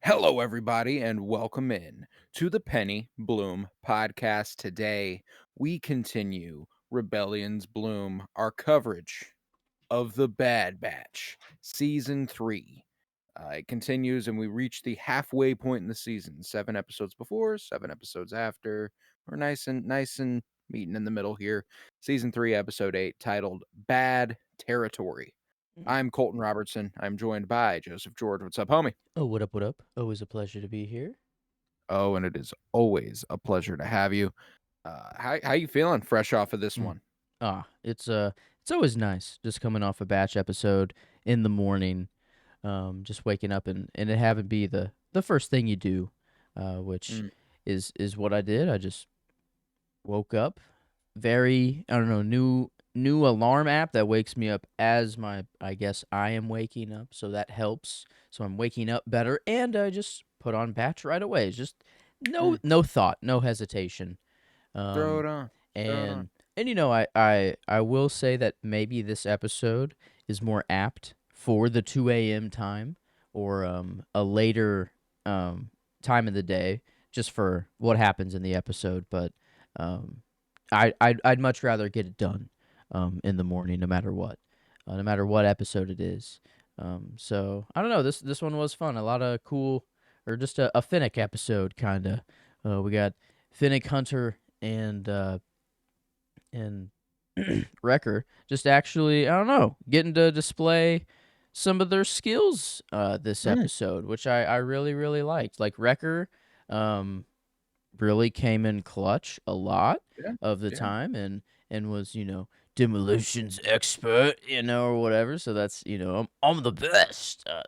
Hello, everybody, and welcome in to the Penny Bloom podcast. Today, we continue Rebellion's Bloom, our coverage of The Bad Batch, Season 3. It continues, and we reach the halfway point in the season. 7 episodes before, 7 episodes after. We're nice and meeting in the middle here. Season 3, Episode 8, titled Bad Territory. I'm Colton Robertson. I'm joined by Joseph George. What's up, homie? Oh, what up, what up? Always a pleasure to be here. Oh, and it is always a pleasure to have you. How you feeling fresh off of this Mm. one? It's always nice just coming off a batch episode in the morning, just waking up and it having be the first thing you do, which Mm, is what I did. I just woke up, very I don't know, new alarm app that wakes me up as I guess I am waking up, so that helps. So I'm waking up better, and I just put on batch right away. It's just no mm. no thought, no hesitation. Throw Um, it on. Throw it on. and I will say that maybe this episode is more apt for the 2 a.m. time or a later time of the day, just for what happens in the episode. But um, I'd much rather get it done in the morning, no matter what episode it is. So I don't know. This one was fun. A lot of cool, or just a Finnick episode kind of. We got Finnick Hunter and Wrecker just actually, I don't know, getting to display some of their skills this Mm, episode, which I really, really liked. Like Wrecker um, really came in clutch a lot yeah, of the yeah, time and was, demolitions expert, or whatever. So that's, I'm the best. I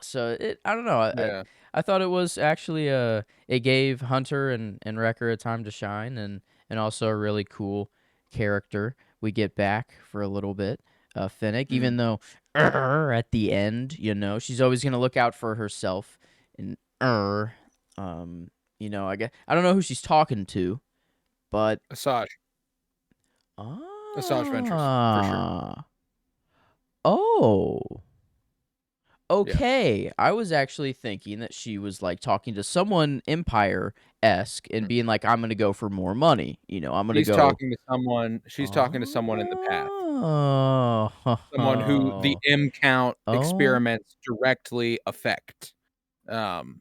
don't know. yeah. I thought it was actually it gave Hunter and Wrecker a time to shine and also a really cool character we get back for a little bit. Finnick, Mm. even though at the end, she's always gonna look out for herself and I guess I don't know who she's talking to, but Asajj. Asajj Ventress, for sure. ah, oh, Yeah. okay. I was actually thinking that she was like talking to someone Empire-esque and Mm. being like, "I'm gonna go for more money." I'm gonna She's go. talking to someone. She's talking to someone in the path. Someone who the Oh, M count oh, experiments directly affect. Um,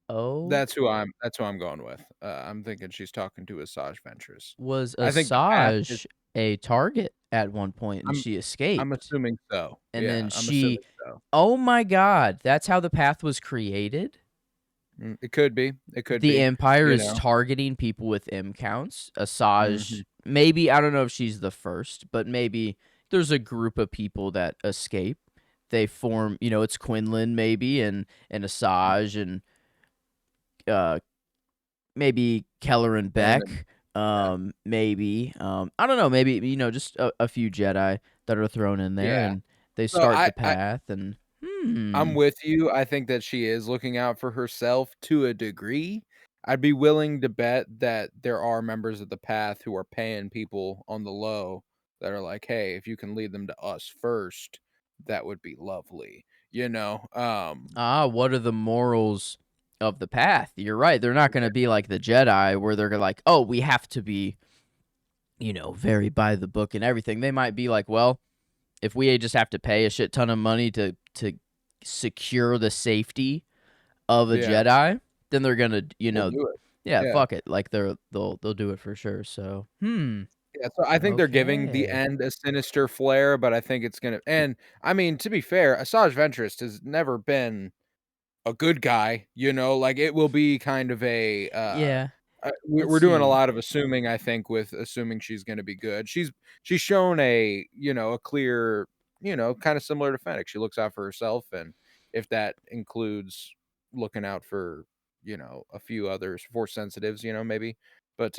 oh. that's who I'm going with. I'm thinking she's talking to Asajj Ventress. Was I think the path is. Asajj a target at one point and I'm she I'm escaped? assuming so. And Yeah, then I'm assuming she, so. oh my God, that's how the path was created? It could be. It could The be, Empire you is know? targeting people with M counts. Asajj, Mhm. maybe, I don't know if she's the first, but maybe there's a group of people that escape. They form, it's Quinlan maybe and Asajj and uh maybe Keller and And then Beck. yeah. Maybe. I don't know, maybe, just a few Jedi that are thrown in there Yeah. and they So start the path and I'm with you. I think that she is looking out for herself to a degree. I'd be willing to bet that there are members of the path who are paying people on the low that are like, "Hey, if you can lead them to us first, that would be lovely." You know? what are the morals of the path? You're right. They're not going to be like the Jedi where they're like, "Oh, we have to be, very by the book and everything." They might be like, "Well, if we just have to pay a shit ton of money to secure the safety of a Yeah, Jedi, then they're going to, we'll do it. yeah, Yeah. fuck it. Like they'll do it for sure." So, Yeah, so I think they're giving the okay. end a sinister flair, but I think it's gonna and, I mean, to be fair, Asajj Ventress has never been a good guy, like, it will be kind of Yeah. Let's we're doing a see. lot of assuming, I think, with assuming she's gonna be good. She's shown a clear, kinda similar to Fennec, she looks out for herself, and if that includes looking out for, a few others, Force sensitives, maybe, but,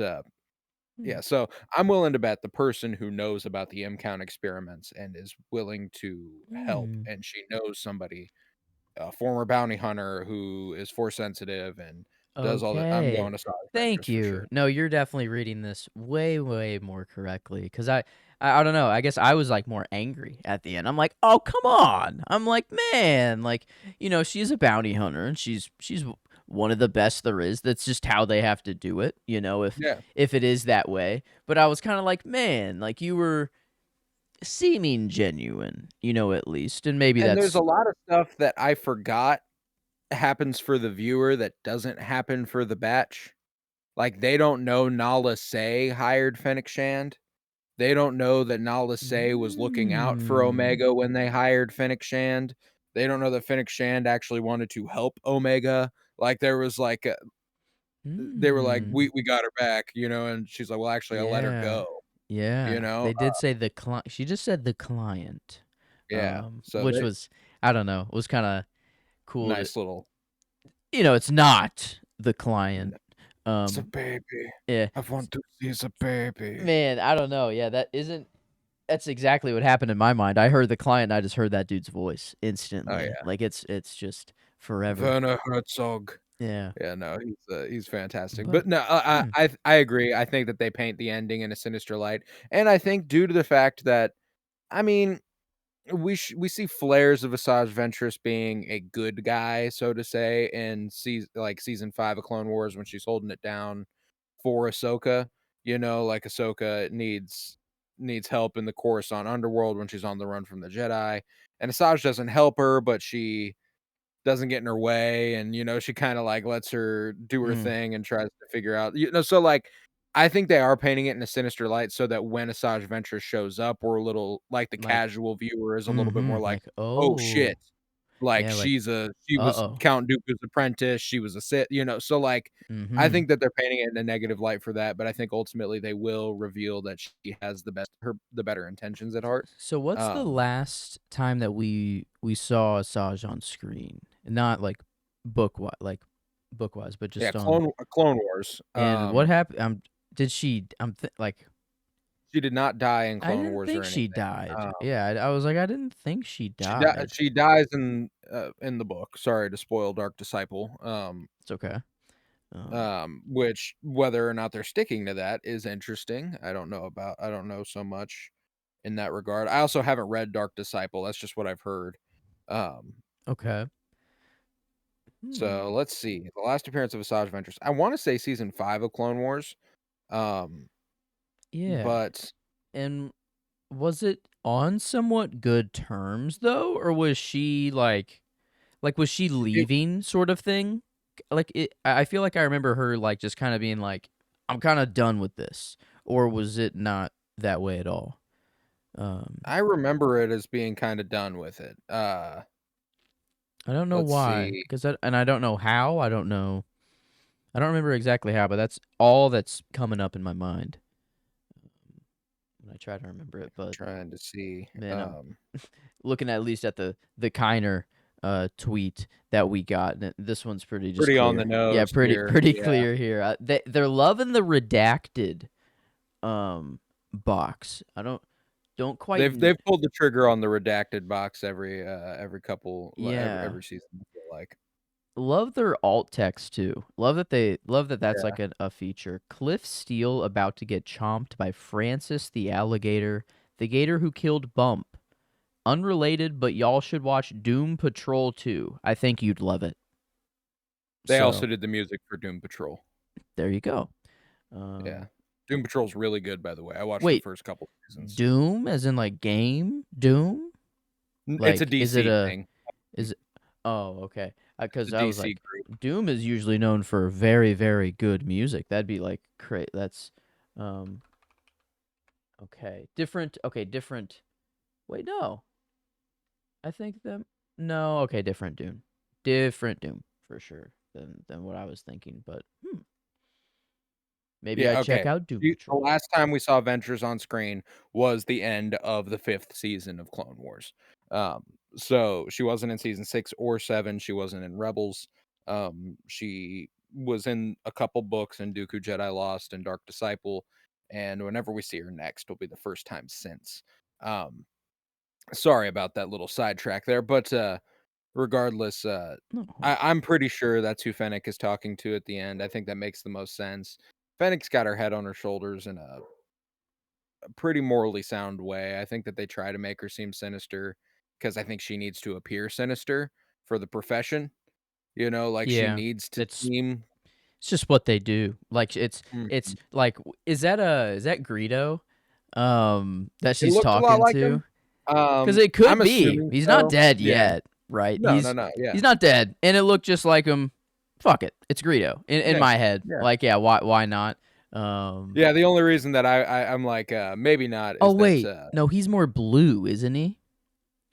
Hmm. yeah, so I'm willing to bet the person who knows about the M count experiments and is willing to help, Hmm. and she knows somebody, a former bounty hunter who is force sensitive and does all that. I'm Okay. going to Sonic Thank Ventures for you. sure. No, you're definitely reading this way, way more correctly. Cause I don't know. I guess I was like more angry at the end. I'm like, oh come on. I'm like, man, like, she's a bounty hunter and she's one of the best there is. That's just how they have to do it, Yeah. if it is that way. But I was kind of like, man, like you were seeming genuine, at least. And maybe And there's that's a lot of stuff that I forgot happens for the viewer that doesn't happen for the batch. Like, they don't know Nala Se hired Fennec Shand. They don't know that Nala Se was looking out for mm, Omega when they hired Fennec Shand. They don't know that Fennec Shand actually wanted to help Omega. Like, there was, like, a they were like, mm, "We got her back," and she's like, "Well, actually, I let her yeah. go," you Yeah. know? They did say the client. She just said the client. Yeah. So Which they was, I don't know, was kind of cool to, nice little it's not the client. "N it's a Um, baby. yeah. I want to see a baby." Man, I don't know. Yeah, that's exactly what happened in my mind. I heard the client and I just heard that dude's voice Oh, instantly. yeah. Like it's just forever. Werner Herzog. Yeah. Yeah, no, he's fantastic. But But no, hmm, I agree. I think that they paint the ending in a sinister light, and I think due to the fact that I mean, we see flares of Asajj Ventress being a good guy, so to say, in season 5 of Clone Wars when she's holding it down for Ahsoka. Like Ahsoka needs help in the Coruscant underworld when she's on the run from the Jedi, and Asajj doesn't help her, but she doesn't get in her way and, she kinda, like, lets her do her mm, thing and tries to figure out so, like, I think they are painting it in a sinister light so that when Asajj Ventress shows up, we're a little like, the like casual viewer is a little bit more mm-hmm, like, like "Oh, shit." oh Like, yeah, like she was uh-oh. Count Dooku's apprentice, she was a Sith, so, like, I Mm-hmm. think that they're painting it in a negative light for that, but I think ultimately they will reveal that she has the better intentions at heart. So what's the Um, last time that we saw Asajj on screen? Not book wise, but yeah, just on. Clone Wars, And what happened? Did she? Like she did not die in I Clone didn't Wars or think she anything. died. Yeah, I was like I didn't think she died. She dies in the book. Sorry to spoil Dark Disciple. It's okay. Um, Which whether or not they're sticking to that is interesting. I don't know so much in that regard. I also haven't read Dark Disciple. That's just what I've heard. Um, okay. so Hmm. let's see. The last appearance of Asajj Ventress. I want to say season 5 of Clone Wars. Um, Yeah. but And was it on somewhat good terms though, or was she like was she it, leaving sort of thing? I feel like I remember her like just kind of being like, I'm kind of done with this, or was it not that way at all? Um, I remember it as being kind of done with it. I don't know Let's why, see. and I don't know how. I don't know. I don't remember exactly how, but that's all that's coming up in my mind when I try to remember it. But Trying to see. man, I'm looking at least at the Kiner tweet that we got. And this one's pretty just Pretty on the clear. Yeah, nose pretty here. pretty Yeah. clear here. They're loving the redacted box. I don't quite They've pulled the trigger on the redacted box every couple yeah. every season, I feel like. Love their alt text too. Love that that's like a feature. Cliff Steele about to get chomped by Francis the gator who killed Bump. Unrelated, but y'all should watch Doom Patrol 2. I think you'd love it. They also So, did the music for Doom Patrol. there you go. Yeah. Um, Doom Patrol's really good, by the way. I watched the wait, first couple seasons. Doom as in like game Doom? It's a Like DC thing. is it oh, okay. It's a Cuz I was DC like group. Doom is usually known for very very good music. That'd be like that's um different. Wait, no. I think them no, okay, different Doom. Different Doom for sure than what I was thinking, but maybe I Yeah, check okay. out Doom The Patrol. last time we saw Ventures on screen was the end of the 5th season of Clone Wars. Um, so she wasn't in season 6 or 7, she wasn't in Rebels. She was in a couple books in Dooku Jedi Lost and Dark Disciple, and whenever we see her next will be the first time since. Um, Sorry about that little sidetrack there, but, regardless, No. I'm pretty sure that's who Fennec is talking to at the end. I think that makes the most sense. Fennec's got her head on her shoulders in a pretty morally sound way. I think that they try to make her seem sinister because I think she needs to appear sinister for the profession. like she Yeah. needs to It's seem. it's just what they do. Like, it's Mhm. like, is that Greedo, that It she's looked a lot talking like to? him. 'Cause it I'm could be. assuming He's not so. dead Yeah. yet, right? No, no, no, yeah. He's not dead, and it looked just like him. Fuck it, it's Greedo in Yeah, my head. yeah. Like, yeah, why not? Um Yeah, the only reason that I'm like, maybe not Oh, is that, wait. No, he's more blue, isn't he?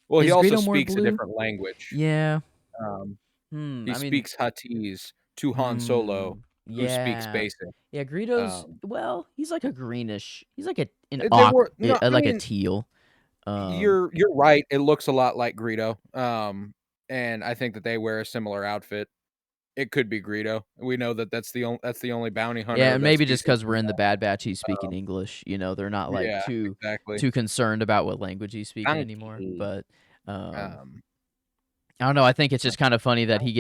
well, he Is also Greedo more speaks a blue? different language. Yeah. Um, Hmm, he I mean, speaks Huttese to Han Solo, who speaks yeah. Basic. Yeah, Greedo's Um, well, he's like a greenish he's like an they were I like a mean, teal. you're right, it looks a lot like Greedo, and I think that they wear a similar outfit. It could be Greedo. We know that that's the only bounty hunter Yeah, of and that maybe just species because 'cause we we're in the know. Bad Batch, he's speaking English, they're not, like, Yeah, exactly. too concerned about what language he's speaking anymore, Donkey. but, um, Um, I don't know, I think it's just kinda funny that he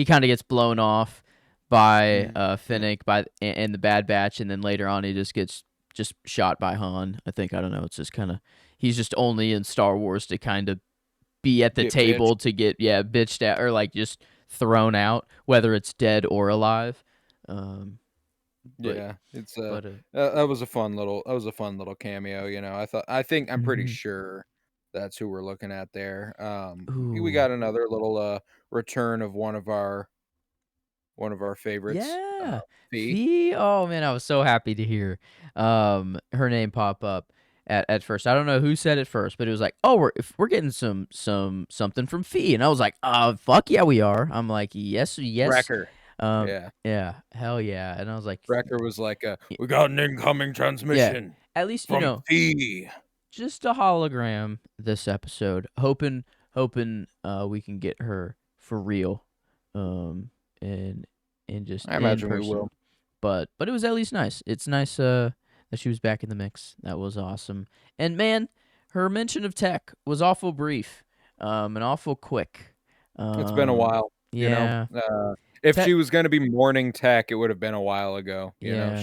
kinda gets blown off by, mhm. Finnick by in the Bad Batch, and then later on, he just gets just shot by Han. I don't know, it's just kinda he's just only in Star Wars to kinda be at the Get bitched. table to get, yeah, bitched at or, like, just thrown out, whether it's dead or alive, um, but Yeah, it's but, that was a fun little cameo, I'm pretty mhm. sure that's who we're looking at there. We Ooh. got another little return of one of our favorites, Yeah. Fee. Fee. Oh, man, I was so happy to hear, her name pop up at first. I don't know who said it first, but it was like, "Oh, we're getting something from Fee," and I was like, fuck yeah, we are." I'm like, "Yes, yes." Wrecker. Um, Yeah. yeah, hell yeah, and I was like, Wrecker was like, y "We got an incoming yeah. transmission At least, from Fee." just a hologram this episode. Hoping, we can get her for real, um, and just I in imagine we will. person. But it was at least nice. It's nice, that she was back in the mix. That was awesome. And man, her mention of tech was awful brief, and awful quick. It's been a while, Yeah, if tech. she was gonna be mourning Tech, it would have been a while ago. Yeah,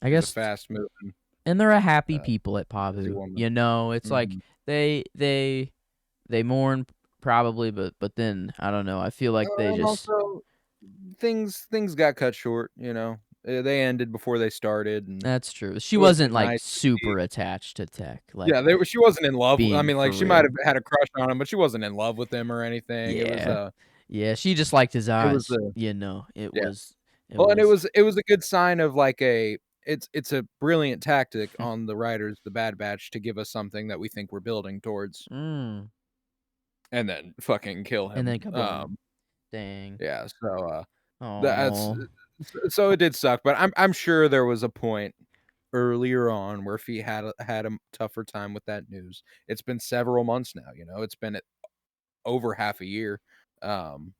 I She's a guess, fast moving, and they're a happy uh, people at busy Pabu. woman. It's like Mhm. they mourn probably, but then I don't know. I feel like they And just also, things got cut short. They ended before they started, and that's true. She it would have wasn't been like nice to see. super attached to tech, like Yeah, she wasn't in love I being mean, like, for she might real. have had a crush on him, but she wasn't in love with him or anything. Yeah. Yeah, she just liked his It was eyes, a yeah. it Well, and was it was a good sign of, like, it's a brilliant tactic on the writers, The Bad Batch, to give us something that we think we're building towards, mm, and then fucking kill and then him. kablam. Dang. Yeah, so, that's Oh, so it did suck, but I'm sure there was a point earlier on where if he had a tougher time with that news. It's been several months now. It's been over half a year, um,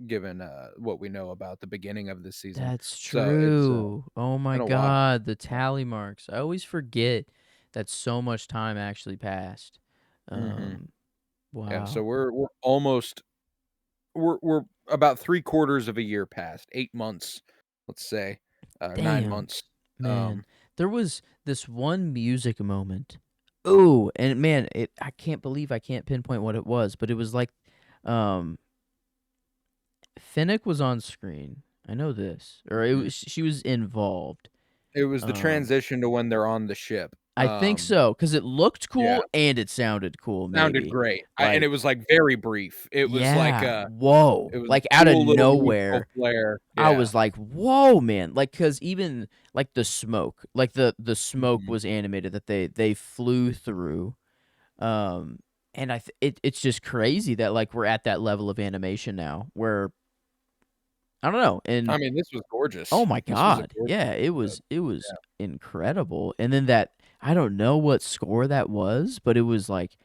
given, what we know about the beginning of this season. that's So it's, true. Oh my been a while. god, the tally marks. I always forget that so much time actually passed. Mhm. Um, Yeah, so wow. we're almost we're about 3/4 of a year past, 8 months, let's say, 9 Damn, months. man. Um, There was this one music moment. Ooh, and man, I can't believe I can't pinpoint what it was, but it was like, um, Finnick was on screen. I know this, or mhm. she was involved. It was the Um, transition to when they're on the ship. I think so because it looked Yeah, cool and it sounded cool. sounded Maybe great. And it like, was, like, very brief. yeah, It whoa, was a like out of cool little musical nowhere. flair. I Yeah. was like, "Whoa, man!" Like, cause even like the smoke, like the smoke Mhm. was animated that they flew through. Um, and it's just crazy that like we're at that level of animation now, where I don't know. I And mean, this was oh gorgeous. my This was a god, gorgeous yeah, episode. it was Yeah. incredible. And then that I don't know what score that was, but it was like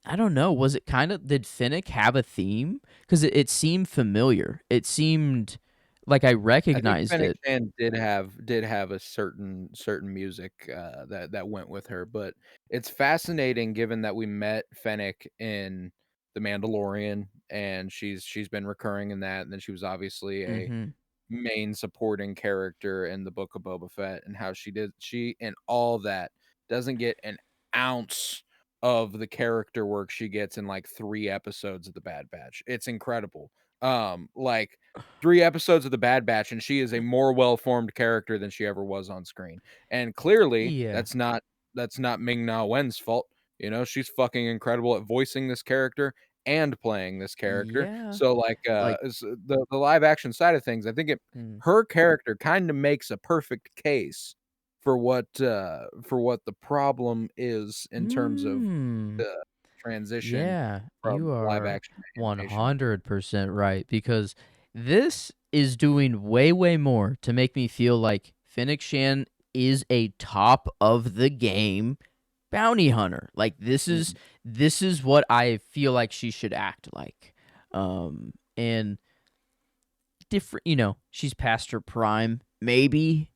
I don't know. Was it kind of did Finnick have a theme? Because it seemed familiar. It seemed like I I think recognized Fennec it. Shand did have a certain music, that went with her, but it's fascinating given that we met Fennec in The Mandalorian, and she's been recurring in that, and then she was obviously a Mhm. main supporting character in the Book of Boba Fett, and how she and all that doesn't get an ounce of the character work she gets in, like, 3 episodes of The Bad Batch. It's incredible. Like 3 episodes of The Bad Batch, and she is a more well-formed character than she ever was on screen. And clearly, Yeah. that's not Ming-Na Wen's fault. You know, she's fucking incredible at voicing this character and playing this character. Yeah. So, like, Like the live action side of things, I think it mm. her character kinda makes a perfect case for what the problem is in terms of Mm. the transition Yeah, you from live are action to animation. 100% right because this is doing way, way more to make me feel like Fennec Shan is a top of the game bounty hunter. Like Mhm. this is what I feel like she should act like. And different, she's past her prime, maybe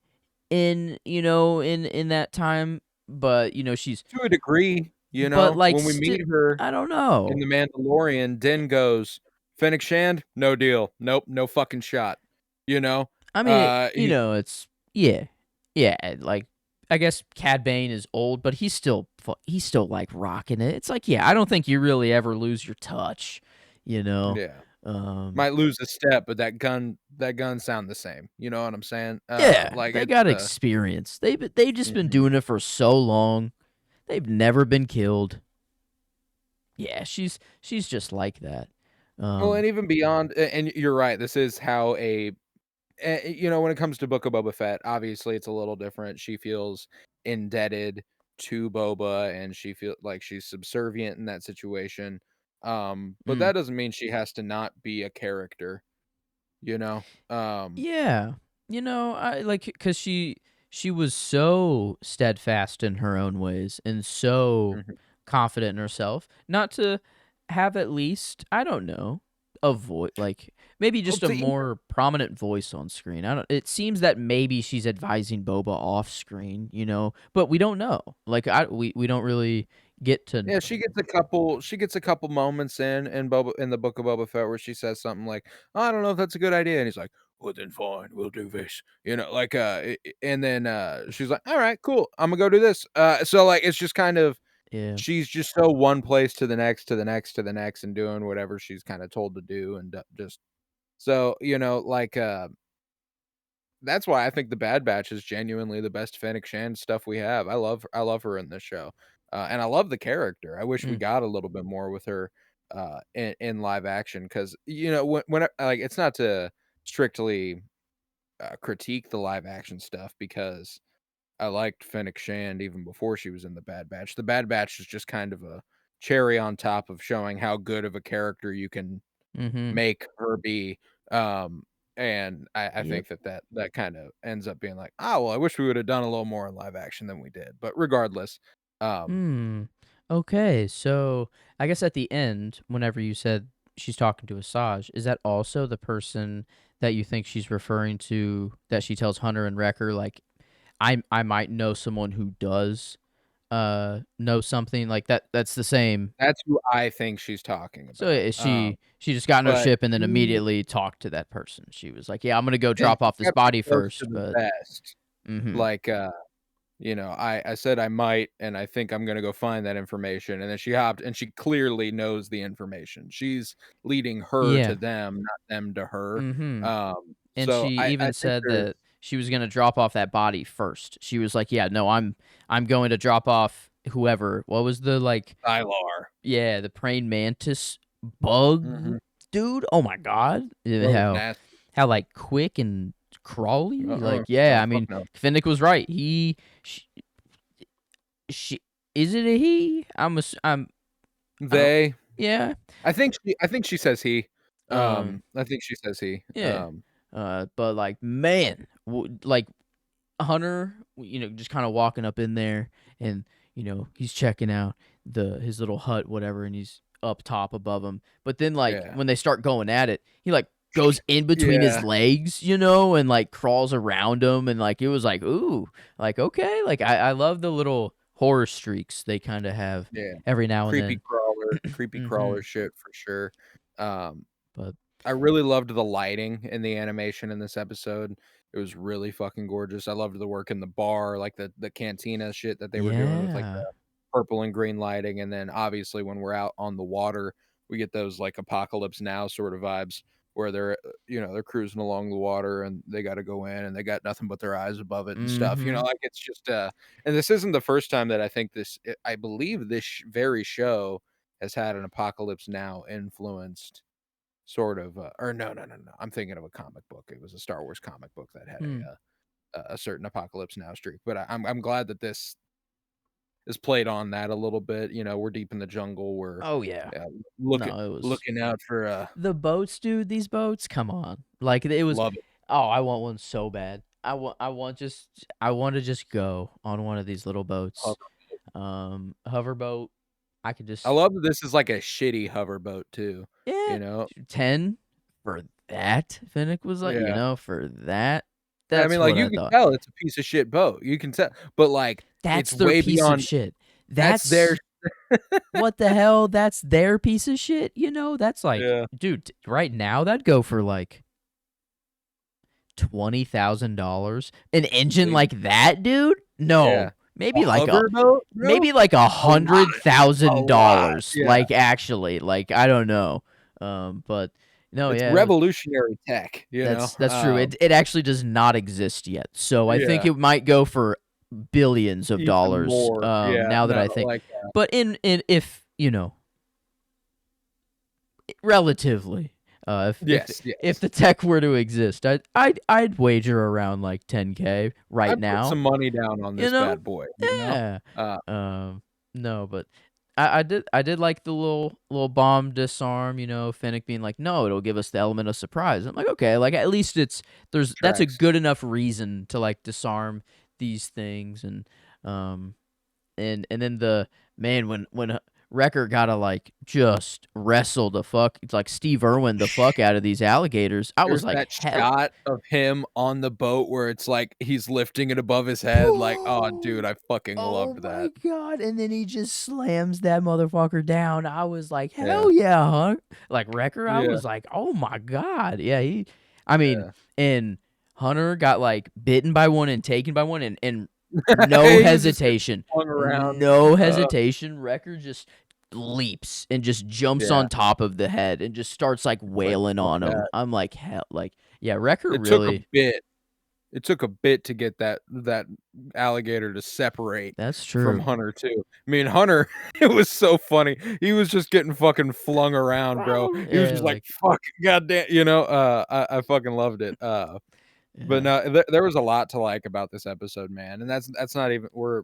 in that time, but she's To a degree, but like when we meet her I don't in know. The Mandalorian, Din goes, "Fennec Shand? No deal. Nope, no fucking shot." You know? I mean, He's it's yeah, yeah. Like, I guess Cad Bane is old, but he's still like rocking it. It's like, yeah, I don't think you really ever lose your touch, you know. yeah. Um, Might lose a step, but that gun sound the same. You know what I'm saying? yeah, Like they it's, got experience. They just been mhm. doing it for so long. They've never been killed. Yeah, she's just like that. Well, Um, and even beyond, and you're right. This is how when it comes to Book of Boba Fett, obviously it's a little different. She feels indebted to Boba, and she feel like she's subservient in that situation. But mm. that doesn't mean she has to not be a character, you know? Yeah. I like cuz she was so steadfast in her own ways and so Mhm. confident in herself. Not to have at least, I don't know, a voice like maybe Well, just a to even more prominent voice on screen. I don't it seems that maybe she's advising Boba off screen, but we don't know. Like we don't really get to Yeah, know. she gets a couple moments in the Book of Boba Fett where she says something like, "Oh, I don't know if that's a good idea," and he's like, "Well, then fine, we'll do this." Like, and then, she's like, "Alright, cool, Imma go do this." So, like, it's just kind of Yeah. she's just so one place to the next, to the next, to the next, and doing whatever she's kinda told to do, and, just so, like, that's why I think The Bad Batch is genuinely the best Fennec Shand stuff we have. I love her in this show, and I love the character. I wish we Mm, got a little bit more with her, in live action because like, it's not to strictly, critique the live action stuff because I liked Fennec Shand even before she was in The Bad Batch. The Bad Batch is just kind of a cherry on top of showing how good of a character you can mhm. make her be, um, and I Yep. think that kinda ends up being like, "Oh, well, I wish we would've done a little more in live action than we did," but regardless, um, Hmm. Okay, so I guess at the end, whenever you said she's talking to Asajj, is that also the person that you think she's referring to that she tells Hunter and Wrecker, like, I might know someone who does know something like that that's the same. that's who I think she's talking So about, she just got in her but ship and then she immediately talked to that person. She was like, "Yeah, I'm gonna go and drop she off this kept it body close to first, the but" vest, Mhm. like, I said I might, and I think I'm gonna go find that information, and then she hopped and she clearly knows the information. She's leading her Yeah. to them, not them to her, Mhm. And so she I even think said there's that she was gonna drop off that body first. She was like, "Yeah, no, I'm going to drop off whoever." What was the, like Sylar. yeah, the praying mantis bug Mhm. dude? Oh my god. That was How nasty. like quick and crawly? Uh-uh. Like, yeah, Oh, I fuck mean, no. Finnick was right. Sh she is it a he? I don't They yeah. I think she says he. Um, I think she says he. yeah. But like, man, like Hunter, just kind of walking up in there and, he's checking out his little hut, whatever, and he's up top above him. But then, like, Yeah. when they start going at it, he, like, goes in between his Yeah. legs, and, like, crawls around him. And, like, it was like, ooh, like, okay. Like, I love the little horror streaks they kind of have Yeah. every now and Creepy then. crawler creepy Hmm. crawler shit for sure. Um, But, I really loved the lighting in the animation in this episode. It was really fucking gorgeous. I loved the work in the bar, like the cantina shit that they were doing with, like, yeah. the purple and green lighting, and then, obviously, when we're out on the water, we get those, like, Apocalypse Now sort of vibes. where they're they're cruising along the water and they got to go in and they got nothing but their eyes above it and stuff. Mhm. Like it's just and this isn't the first time that I think I believe this very show has had an Apocalypse Now influenced sort of or no, I'm thinking of a comic book. It was a Star Wars comic book that had Hmm. a certain Apocalypse Now streak. But I'm glad that this is played on that a little bit. We're deep in the jungle. We're Oh, yeah. uh, No, it was looking out for the boats, dude, these boats, come on. Like, it was love it. oh, I want one so bad. I wanna just go on one of these little boats. Hoverboat, I could I just love that this is like a shitty hoverboat too, yeah, you know? 10 for that, Finnick was like, Yeah. for that? I mean, That's like, what you I can thought. tell it's a piece of shit boat. You can tell, but, like, it's That's their way piece of beyond shit. that's their That's what the hell? That's their piece of shit, That's like Yeah, dude, right now, that'd go for, like, $20,000? An engine maybe. like that, dude? Yeah. No. A hoverboat, bro? Maybe like a A lot a lot, $100,000, yeah. like, actually, like, I don't know. But no, It's yeah, revolutionary tech, that's true. It actually does not exist yet, so I think Yeah, it might go for billions of even dollars, more, yeah, now that no, I think like, but in if, relatively, yes, if yes. the tech were to exist, I'd wager around, like, 10K I right put now. some money down on You this know? bad boy, Yeah. Uh, No, but I did like the little bomb disarm, Fennec being like, "No, it'll give us the element of surprise." I'm like, "Okay, like at least that's a tracks. good enough reason to like disarm these things." And then the man when Wrecker gotta like just wrestle the fuck like Steve Irwin the fuck out of these alligators. I was There's like, that "Hell." shot of him on the boat where it's like he's lifting it above his head, like, oh, dude, I fucking Oh loved my that. god, and then he just slams that motherfucker down. I was like, Yeah, "Hell yeah, huh?" Like, Wrecker, I yeah, was like, "Oh my god." Yeah, I mean, yeah. and Hunter got, like, bitten by one and taken by one and no He was just getting hesitation. flung around. No hesitation, Wrecker just leaps and just jumps Yeah, on top of the head and just starts, like, like, wailing fuck on him. that. I'm like, "Hell," like, yeah, Wrecker It took a really bit. It took a bit to get that alligator to separate that's from true. Hunter too. I mean, Hunter, it was so funny. He was just getting fucking flung around, bro. He was Yeah, just like, like "Fuck, goddamn," I fucking loved it. But yeah. no, there was a lot to like about this episode, man, and that's not even we're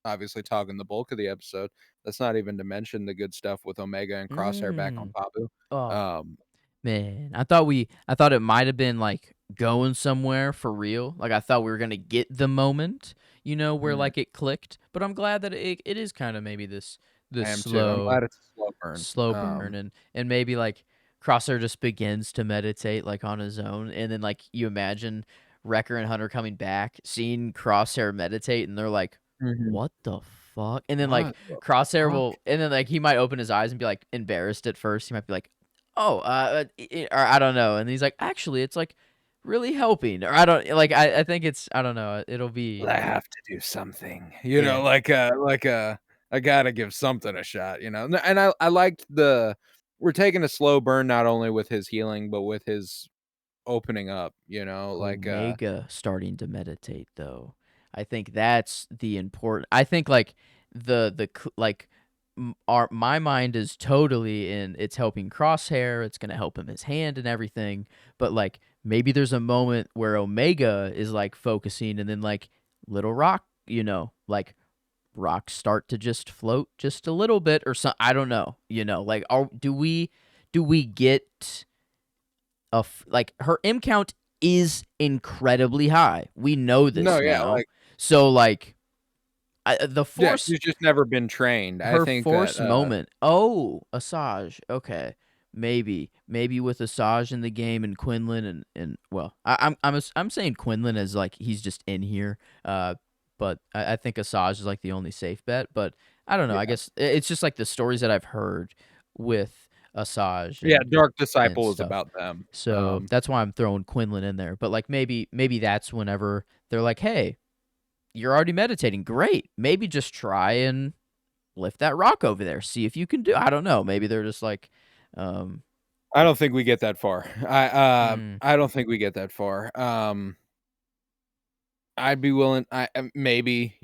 obviously talking the bulk of the episode. That's not even to mention the good stuff with Omega and Crosshair back on Mm. Pabu. Oh. Um, Man, I thought it might have been, like, going somewhere for real, like, I thought we were gonna get the moment, where, mhm, like, it clicked, but I'm glad that it is kinda maybe this I am too. I'm slow glad it's a slow burn. slow burn and maybe, like, Crosshair just begins to meditate, like, on his own, and then, like, you imagine Wrecker and Hunter coming back, seeing Crosshair meditate, and they're like, Mhm. "What the fuck?" And then, like, What the Crosshair fuck? will and then, like, he might open his eyes and be, like, embarrassed at first, he might be like, "Oh, or I don't know," and he's like, "Actually, it's, like, really helping," or I don't like, I think it's I don't know, it'll But be I have to do something, yeah. I gotta give something a shot, and I liked we're taking a slow burn not only with his healing, but with his opening up, Omega starting to meditate, though. I think that's the important I think, like, like, my mind is totally in it's helping Crosshair, it's gonna help him his hand and everything, but, like, maybe there's a moment where Omega is, like, focusing and then, like, Little Rock, like, rocks start to just float just a little bit or so I don't know, like, do we get like her M count is incredibly high. We know No, this yeah, now. So like the yeah, force she's just never been trained. I her think that, force moment. Oh, Asajj. Okay. Maybe with Asajj in the game and Quinlan and well, I'm saying Quinlan as like he's just in here. But I think Asajj is like the only safe bet, but I don't know. I yeah. guess it's just like the stories that I've heard with Asajj Yeah, Dark and Disciple is stuff. about them. So that's why I'm throwing Quinlan in there. But like maybe that's whenever they're like, "Hey, you're already meditating. Great. Maybe just try and lift that rock over there. See if you can do." I don't know. Maybe they're just like, um, I don't think we get that far. Mm. I don't think we get that far. I'd be willing maybe,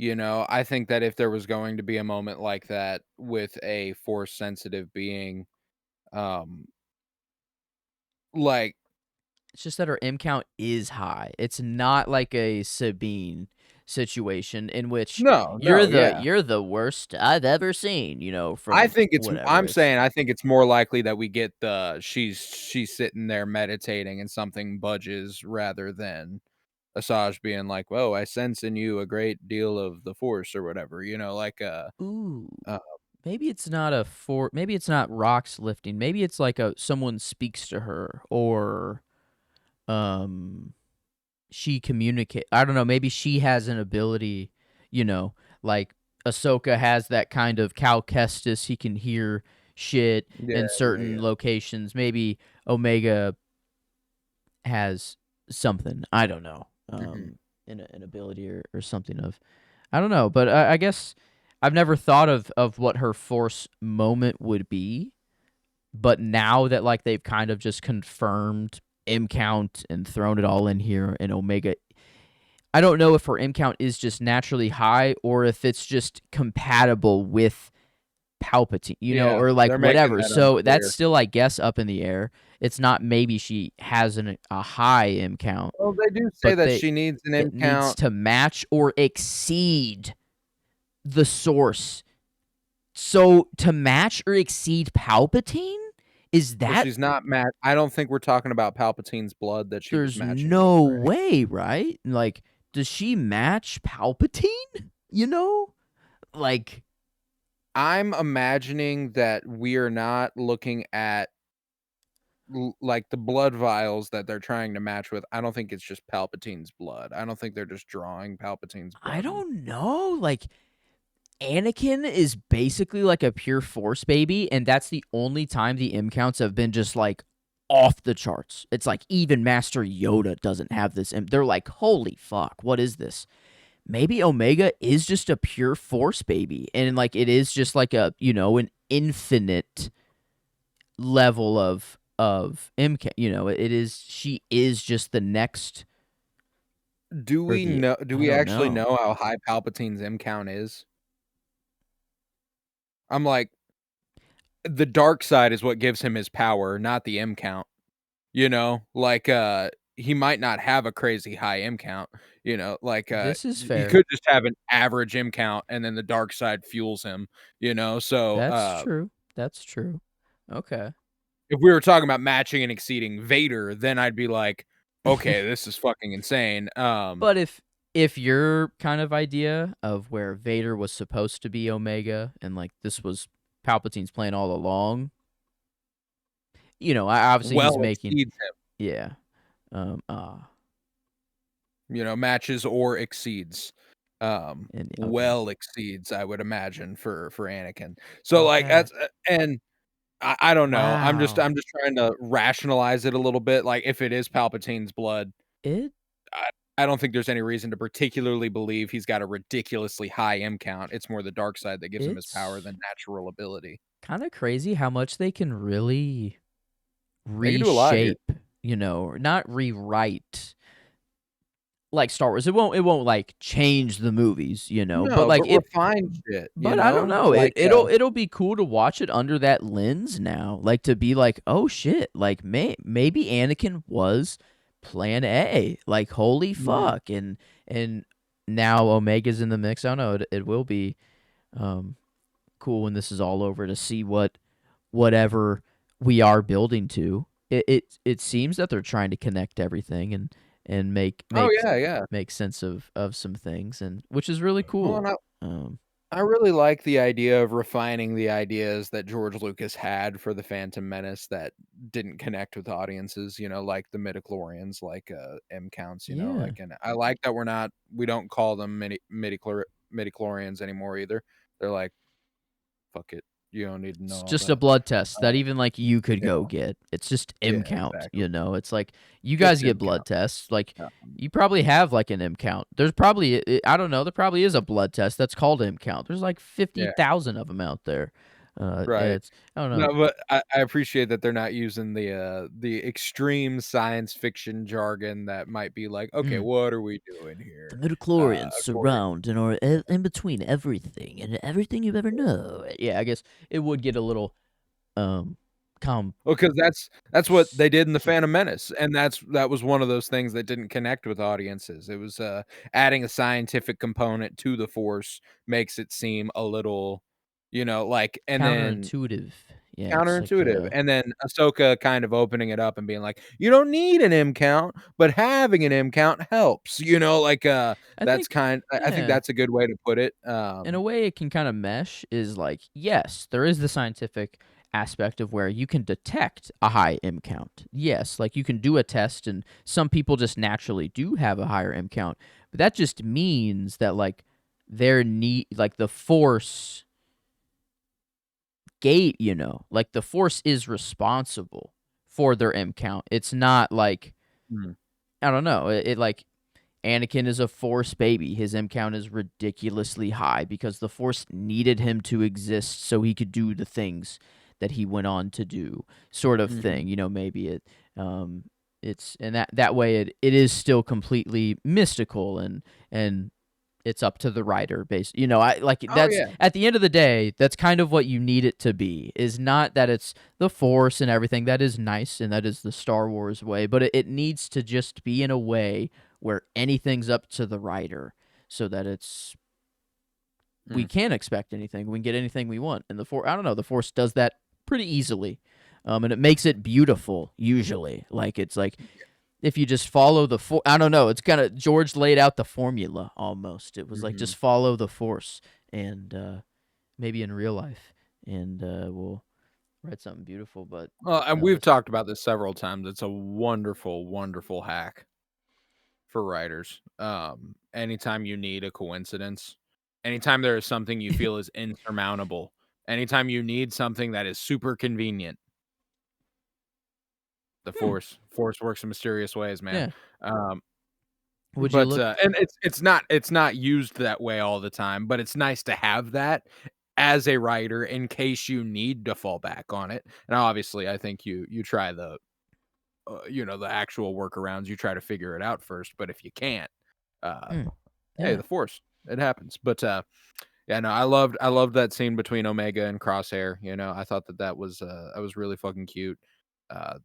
I think that if there was going to be a moment like that with a force sensitive being, um, like It's just that her M count is high. It's not like a Sabine situation in which no, you're no, the yeah. you're the worst I've ever seen, from whatever. It's I think it's more likely that we get the she's sitting there meditating and something budges rather than Asajj being like, "Whoa, I sense in you a great deal of the force," or whatever, like, ooh. uh Maybe it's not rocks lifting. Maybe it's like a someone speaks to her or um she communicate. I don't know, maybe she has an ability, like Ahsoka has that kind of Cal Kestis, he can hear shit yeah, in yeah, certain yeah. locations. Maybe Omega has something. I don't know. Mhm. An ability or something of I don't know, but I guess I've never thought of what her force moment would be. But now that like they've kind of just confirmed M count and thrown it all in here, and Omega, I don't know if her M count is just naturally high or if it's just compatible with Palpatine, Yeah, or like they're making whatever. that So that's unclear. still, I guess, up in the air. It's not maybe she has a high M count, Well, they do say but that she needs an it M needs count, to match or exceed the source. So to match or exceed Palpatine, is so that she's not I don't think we're talking about Palpatine's blood that she was there's matching with, no right? way, right? Like, does she match Palpatine? Like, I'm imagining that we are not looking at like the blood vials that they're trying to match with. I don't think it's just Palpatine's blood. I don't think they're just drawing Palpatine's I blood. don't know. Like, Anakin is basically like a pure Force baby, and that's the only time the M counts have been just like off the charts. It's like even Master Yoda doesn't have this, and they're like, "Holy fuck, what is this?" Maybe Omega is just a pure Force baby, and like it is just like an infinite level of MK. It is she is just the next or the Do I we don't actually know. know how high Palpatine's M count is? I'm like, the dark side is what gives him his power, not the M count. Like, he might not have a crazy high M count, like, This is he fair. could just have an average M count and then the dark side fuels him, so, That's true. That's true. Okay. if we were talking about matching and exceeding Vader, then I'd be like, "Okay, this is fucking insane." But if your kind of idea of where Vader was supposed to be Omega and like this was Palpatine's plan all along, obviously he's Well making exceeds him, yeah. Ah, matches or exceeds, and okay. well exceeds, I would imagine, for Anakin. So, like, Okay. that's and I don't know. Wow. I'm just trying to rationalize it a little bit, like, if it is Palpatine's blood, It I I don't think there's any reason to particularly believe he's got a ridiculously high M count. It's more the dark side that gives him his power it's than natural ability. kind of crazy how much they can really They can do a lot here. reshape, or not rewrite like Star Wars. It won't like change the movies, but No, like but it refine shit, but I don't know. It Like, it'll be cool to watch it under that lens now. Like to be like, "Oh shit, like maybe Anakin was plan A." Like holy mhm. fuck. And now Omega's in the mix. I don't know. It will be um cool when this is all over to see whatever we are building to. It seems that they're trying to connect everything and make Oh, make yeah, yeah. make sense of some things, and which is really Well, cool. and Um, I really like the idea of refining the ideas that George Lucas had for the Phantom Menace that didn't connect with audiences, like the midichlorians, like, M counts, yeah, and I like that we don't call them midichlorians anymore either. They're like, "Fuck it. You don't need to know it's all just a that." blood test that Uh, even like you could yeah, go get. It's just yeah, M count. exactly. It's like you guys Just get M blood count. tests. Like Um, you probably have like an M count. There's probably I don't know. There probably is a blood test that's called M count. There's like fifty yeah. thousand of them out there. Right. It's I don't No, know. but I appreciate that they're not using the extreme science fiction jargon that might be like, "Okay, Mm. what are we doing The here?" midichlorians According surround and are in between everything and everything you've ever known. Yeah, I guess it would get a little um com Well, because that's what they did in The Phantom Menace, and that was one of those things that didn't connect with audiences. It was, adding a scientific component to the Force makes it seem a little, like and then counterintuitive. Yeah, it's like counterintuitive, and then Ahsoka kind of opening it up and being like, "You don't need an M count, but having an M count helps," I that's think I think yeah. that's a good way to put it, In a way it can kind of mesh is like, yes, there is the scientific aspect of where you can detect a high M count. Yes, like you can do a test and some people just naturally do have a higher M count. But that just means that like their need like the force gate, like the force is responsible for their M count. It's not like Mhm, I don't know, it like Anakin is a Force baby. His M count is ridiculously high because the Force needed him to exist so he could do the things that he went on to do, sort of mhm. thing. Maybe um, it's and that way it is still completely mystical and it's up to the writer based I like Oh, that's yeah. at the end of the day that's kind of what you need it to be is not that it's the force and everything that is nice and that is the Star Wars way, but it needs to just be in a way where anything's up to the writer so that we Mm. can expect anything, we can get anything we want, and the force, I don't know, the force does that pretty easily. And it makes it beautiful usually, like it's like if you just follow I don't know, it's kind of George laid out the formula almost. It was like Mhm. just follow the force and maybe in real life and we'll write something beautiful, but Well, and no, we've it's talked about this several times. It's a wonderful, wonderful hack for writers. Anytime you need a coincidence, anytime there is something you feel is insurmountable, anytime you need something that is super convenient, the hmm, force works in mysterious ways, man. yeah. Um, Would you but look and it's not used that way all the time, but it's nice to have that as a writer in case you need to fall back on it. And obviously, I think you try the actual workarounds, you try to figure it out first, but if you can't, uh, hmm, hey, yeah. the Force, it happens. But, yeah, no, I loved that scene between Omega and Crosshair, I thought that was really fucking cute.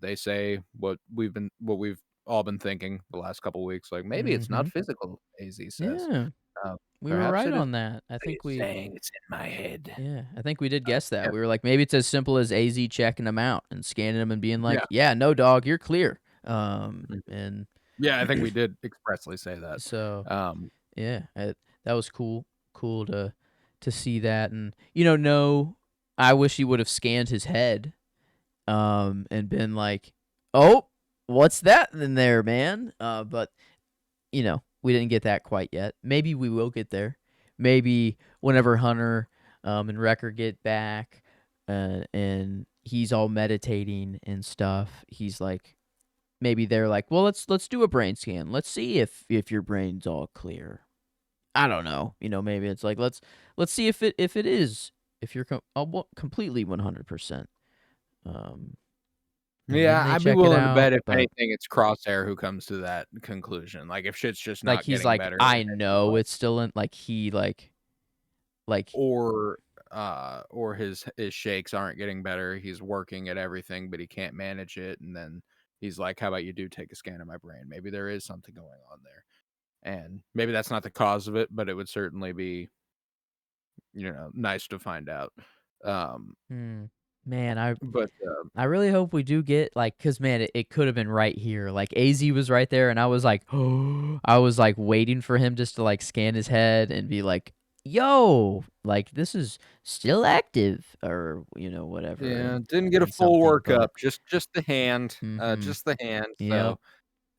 They say what we've all been thinking the last couple weeks, like, maybe it's not Mhm. physical, AZ says. Yeah. Uh, We were Perhaps right it is on that. I what think he's we saying, it's in my head. Yeah, I think we did guess that. Yeah, We were like, maybe it's as simple as AZ checking them out and scanning them and being like, yeah. "Yeah, no, dog, you're clear." Mhm. And Yeah, I think we did expressly say that. so Um, yeah, that was cool to see that, and no, I wish he would have scanned his head, and been like, "Oh, what's that in there, man?" But we didn't get that quite yet. Maybe we will get there. Maybe whenever Hunter and Wrecker get back, and he's all meditating and stuff, he's like, maybe they're like, well, let's do a brain scan. Let's see if your brain's all clear. I don't know. Maybe it's like let's see if it is if you're completely 100%. Um, and then Yeah, they I'd be check it willing to out, bet if but anything, it's Crosshair who comes to that conclusion. Like, if shit's just like not he's getting like, better, I and he's know like it's still in like he like or, or his shakes aren't getting better, he's working at everything, but he can't manage it, and then he's like, "How about you do take a scan of my brain? Maybe there is something going on there." And maybe that's not the cause of it, but it would certainly be, nice to find out. Um, Hmm. Man, I but, I really hope we do get like, cause man, it could have been right here. Like AZ was right there, and I was like, I was like waiting for him just to like scan his head and be like, "Yo, like this is still active," or whatever, yeah, didn't get a and full something. workup, But just the hand, yep. so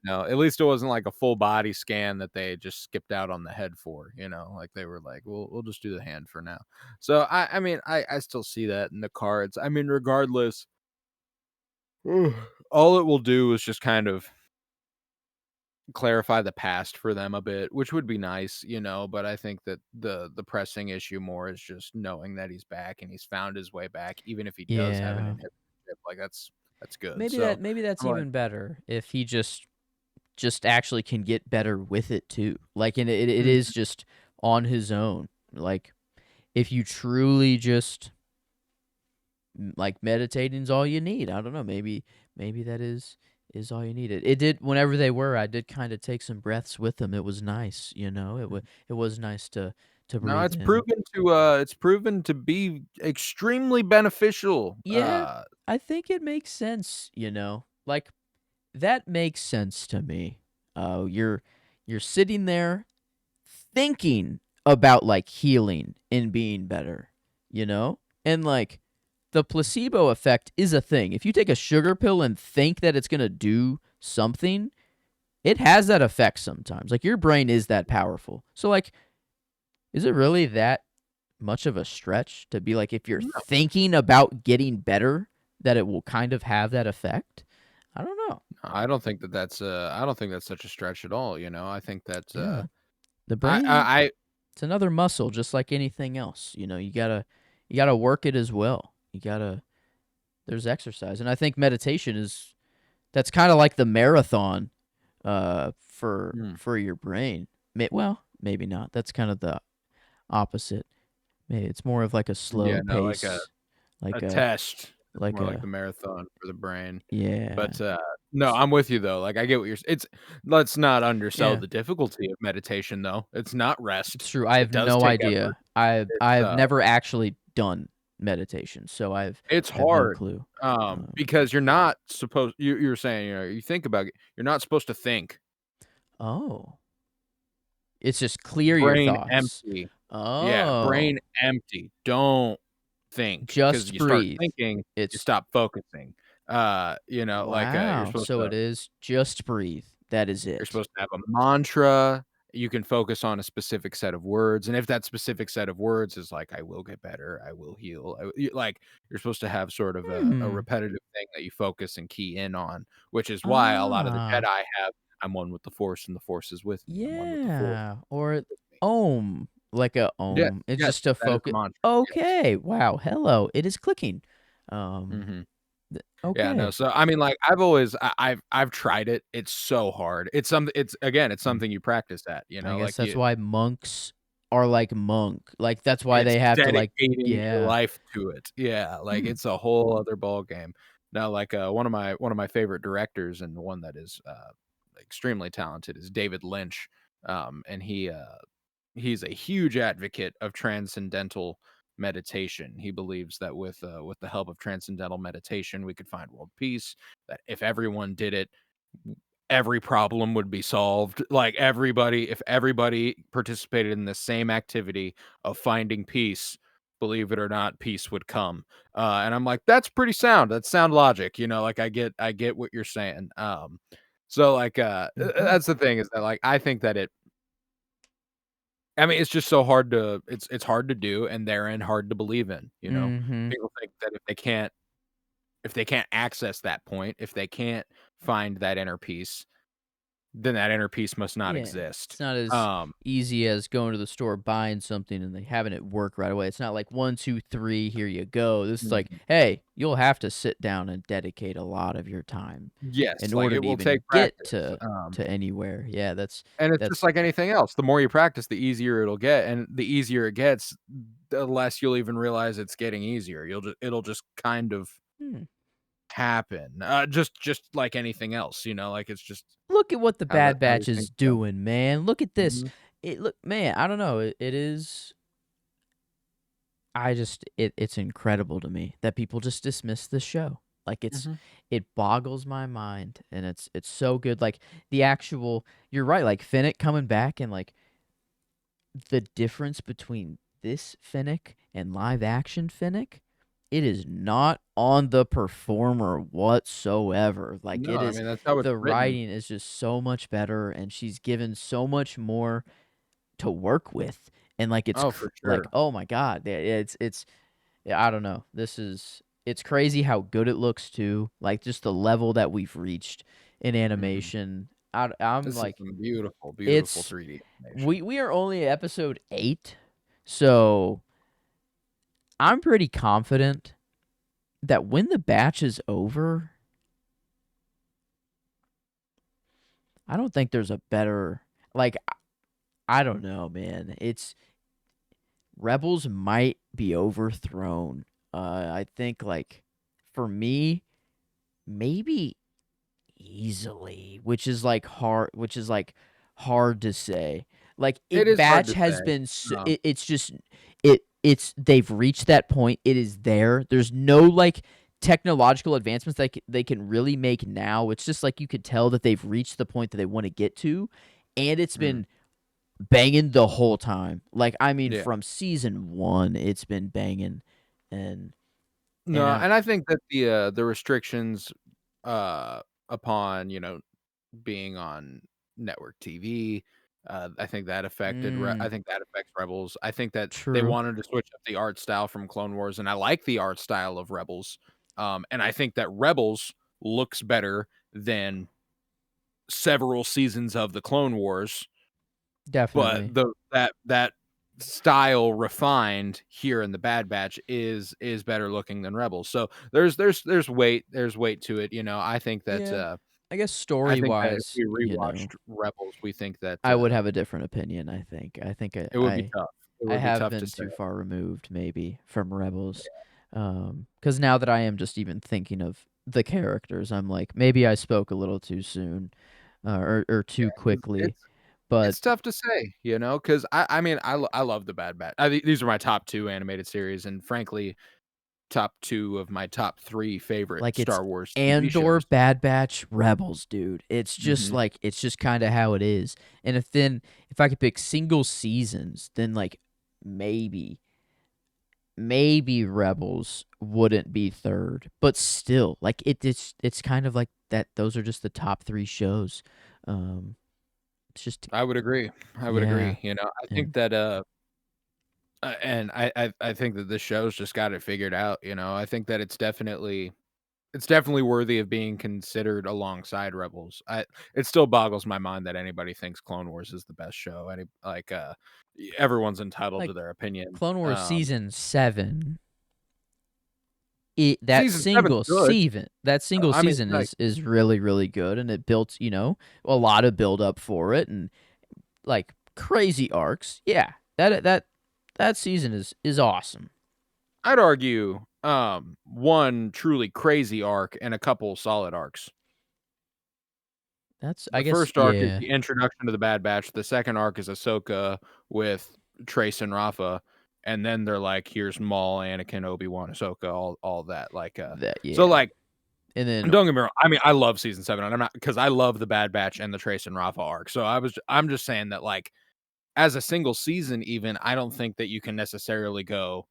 no, at least it wasn't like a full body scan that they just skipped out on the head for, like they were like, we'll just do the hand for now. So I mean, I still see that in the cards. I mean, regardless, all it will do is just kind of clarify the past for them a bit, which would be nice, but I think that the pressing issue more is just knowing that he's back and he's found his way back, even if he does have an Yeah. inhibitor, like, that's good, Maybe so, that's I'm like even better if he just actually can get better with it too. Like, and it mm, is just on his own. Like, if you truly just like meditating's all you need. I don't know. Maybe that is all you need. It did whenever they were. I did kind of take some breaths with them. It was nice. It was nice to no, breathe in. it's proven to be extremely beneficial, Yeah, I think it makes sense. Like that makes sense to me. You're sitting there thinking about like healing and being better, and like the placebo effect is a thing. If you take a sugar pill and think that it's going to do something, it has that effect sometimes. Like your brain is that powerful. So like is it really that much of a stretch to be like if you're no, thinking about getting better that it will kind of have that effect? I don't know. I don't think that's such a stretch at all, I think that, Yeah. The I brain, I I it's another muscle just like anything else. You got to work it as well. There's exercise. And I think meditation is that's kind of like the marathon for mm, your brain. Well, maybe not. That's kind of the opposite. Maybe it's more of like a yeah, slow no, like pace, a like a test. It's like more like a the marathon for the brain. yeah. But, no, I'm with you though, like, I get what you're s it's let's not undersell Yeah, the difficulty of meditation though. It's not it's rest. true. I It have does no take effort. idea. I It's, I've never actually done meditation, so it's I have no hard, clue. because you're not supposed you're saying, you think about it, you're not supposed to think. Oh, it's just clear your Brain thoughts. empty. Yeah, brain Oh, empty. Don't think because just you start breathe. thinking, you It's stop focusing. You're wow. supposed So to it is just breathe. That is You're it. supposed to have a mantra. You can focus on a specific set of words, and if that specific set of words is like, "I will get better, I will heal," you're supposed to have sort of a Hmm. repetitive thing that you focus and key in on, which is why a lot of the Ah. Jedi have, "I'm one with the Force, and the Force is with me. I'm one with the Force, Yeah, or with me." ohm, like a Yes, ohm. It's yes, just a that is the focus. mantra. Yes. Okay, wow, hello, it is clicking. Um, Mhm. Yeah, no, okay. so, I mean, like, I've tried it. It's so hard. It's Mm. something you practice at, I guess like, that's why monks are like monk. Like that's why it's they have to like dedicating your yeah. life to it. Yeah, like, Hmm. it's a whole other ball game. Now, like, one of my favorite directors and the one that is, extremely talented is David Lynch, and he's a huge advocate of transcendental meditation. He believes that with the help of transcendental meditation, we could find world peace, that if everyone did it, every problem would be solved. Like if everybody participated in the same activity of finding peace, believe it or not, peace would come. And I'm like, that's pretty sound. That's sound logic. Like I get what you're saying. So like Mhm. that's the thing is that like I think that I mean it's just so hard to it's hard to do and therein hard to believe in. Mhm. People think that if they can't access that point, if they can't find that inner peace, then that inner peace must not Yeah. exist. It's not as Um, easy as going to the store, buying something, and they having it work right away. It's not like 1, 2, 3, here you go. This is like, mhm. hey, you'll have to sit down and dedicate a lot of your time in Yes, like, order it to will take even get practice, to anywhere. Yeah, and it's just that's like anything else. The more you practice, the easier it'll get, and the easier it gets, the less you'll even realize it's getting easier. It'll just kind of hmm. happen, just like anything else, like, it's just Look at what the Bad how Batch these is things go. doing, man. Look at this. Mhm, Man, I don't know. It is it's incredible to me that people just dismiss the show. Like mhm. it boggles my mind and it's so good. Like the actual you're right, like Finnick coming back and like the difference between this Finnick and live action Finnick, it is not on the performer whatsoever. Like No, it I is mean, that's how it's the written. writing is just so much better and she's given so much more to work with. And like Oh, for like sure. oh my god, it's yeah, I don't know. It's crazy how good it looks too. Like just the level that we've reached in Mhm. animation. I'm This is like, some beautiful, beautiful it's 3D animation. we are only at episode 8, so I'm pretty confident that when the batch is over, I don't think there's a better, like, I don't know, man. It's Rebels might be overthrown. I think, like, for me, maybe easily, which is like hard to say. Like, It it is hard batch to has say. been Um, it's just it's they've reached that point. It is there. There's no like technological advancements that they can really make now. It's just like you could tell that they've reached the point that they want to get to, and it's mm, been banging the whole time. Like, I mean, yeah. from season 1, it's been banging, and No, and and I think that the restrictions, uh, upon, being on network TV, I think that affected I mm, think that affects Rebels. I think that they true, wanted to switch up the art style from Clone Wars, and I like the art style of Rebels. And I think that Rebels looks better than several seasons of the Clone Wars, but definitely. that style refined here in the Bad Batch is better looking than Rebels. So there's weight to it. I think that Yeah. I guess I think that if story-wise, we you know, rewatched Rebels, we think that, I would have a different opinion, I think it would be tough. It I would be have tough to been say. too far removed maybe from Rebels. Because now that I am just even thinking of the characters, I'm like, maybe I spoke a little too soon, or too It's quickly, it's but it's tough to say, 'cause I mean, I love the Bad Batch. These are my top 2 animated series, and frankly, top 2 of my top 3 favorite like it's Star Wars TV Andor, shows. Bad Batch, Rebels, dude. It's just Mhm. like it's just kind of how it is. And if I could pick single seasons, then like maybe maybe Rebels wouldn't be third, but still, like it's kind of like that. Those are just the top 3 shows. Um, it's just I would agree. I would yeah, agree, I think and that, and I think that this show's just got it figured out, I think that it's definitely worthy of being considered alongside Rebels. It still boggles my mind that anybody thinks Clone Wars is the best show. Everyone's entitled to like their opinion. Clone Wars season 7. It Season 7's good. that single I mean, season like, is really really good, and it built a lot of build up for it, and like crazy arcs. Yeah, that season is awesome. I'd argue, one truly crazy arc and a couple solid arcs. That's I The guess first arc is yeah the introduction to the Bad Batch, the second arc is Ahsoka with Trace and Rafa, and then they're like, "Here's Maul, Anakin, Obi-Wan, Ahsoka," all that, that so, yeah, like, and then don't get me wrong, I mean, I love season 7, and I'm not, because I love the Bad Batch and the Trace and Rafa arc, so I'm just saying that, like, as a single season even, I don't think that you can necessarily go,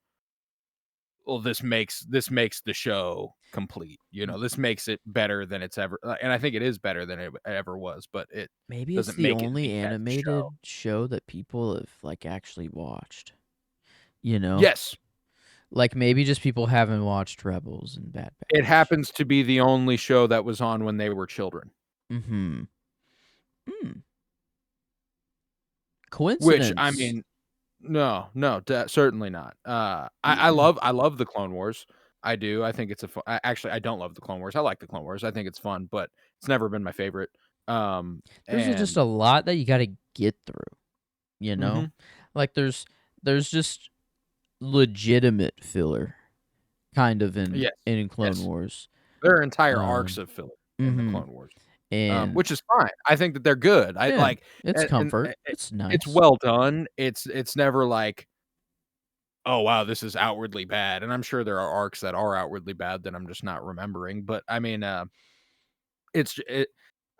"Well, this makes the show complete," this makes it better than it's ever, and I think it is better than it ever was, but it maybe it's doesn't the make it only the best show. animated show that people have like actually watched. You know, Yes, like maybe just people haven't watched Rebels and Bad it Batch. happens to be the only show that was on when they were children, Mm-hmm. Hmm. which, I Coincidence. mean, no, no, certainly not. I Mm. love the Clone Wars. I do. I think it's a fu actually, I don't love the Clone Wars. I like the Clone Wars. I think it's fun, but it's never been my favorite. There's just And a lot that you got to get through. You know, Mhm. like there's just legitimate filler kind of Yes, in Clone yes. Wars. There are entire arcs Um. of filler in the Mm-hmm. Clone Wars, And which is fine. I think that they're good. I yeah, like, it's and comfort. It's it's nice. well done. It's never like, "Oh, wow, this is outwardly bad," and I'm sure there are arcs that are outwardly bad that I'm just not remembering, but, I mean, it's it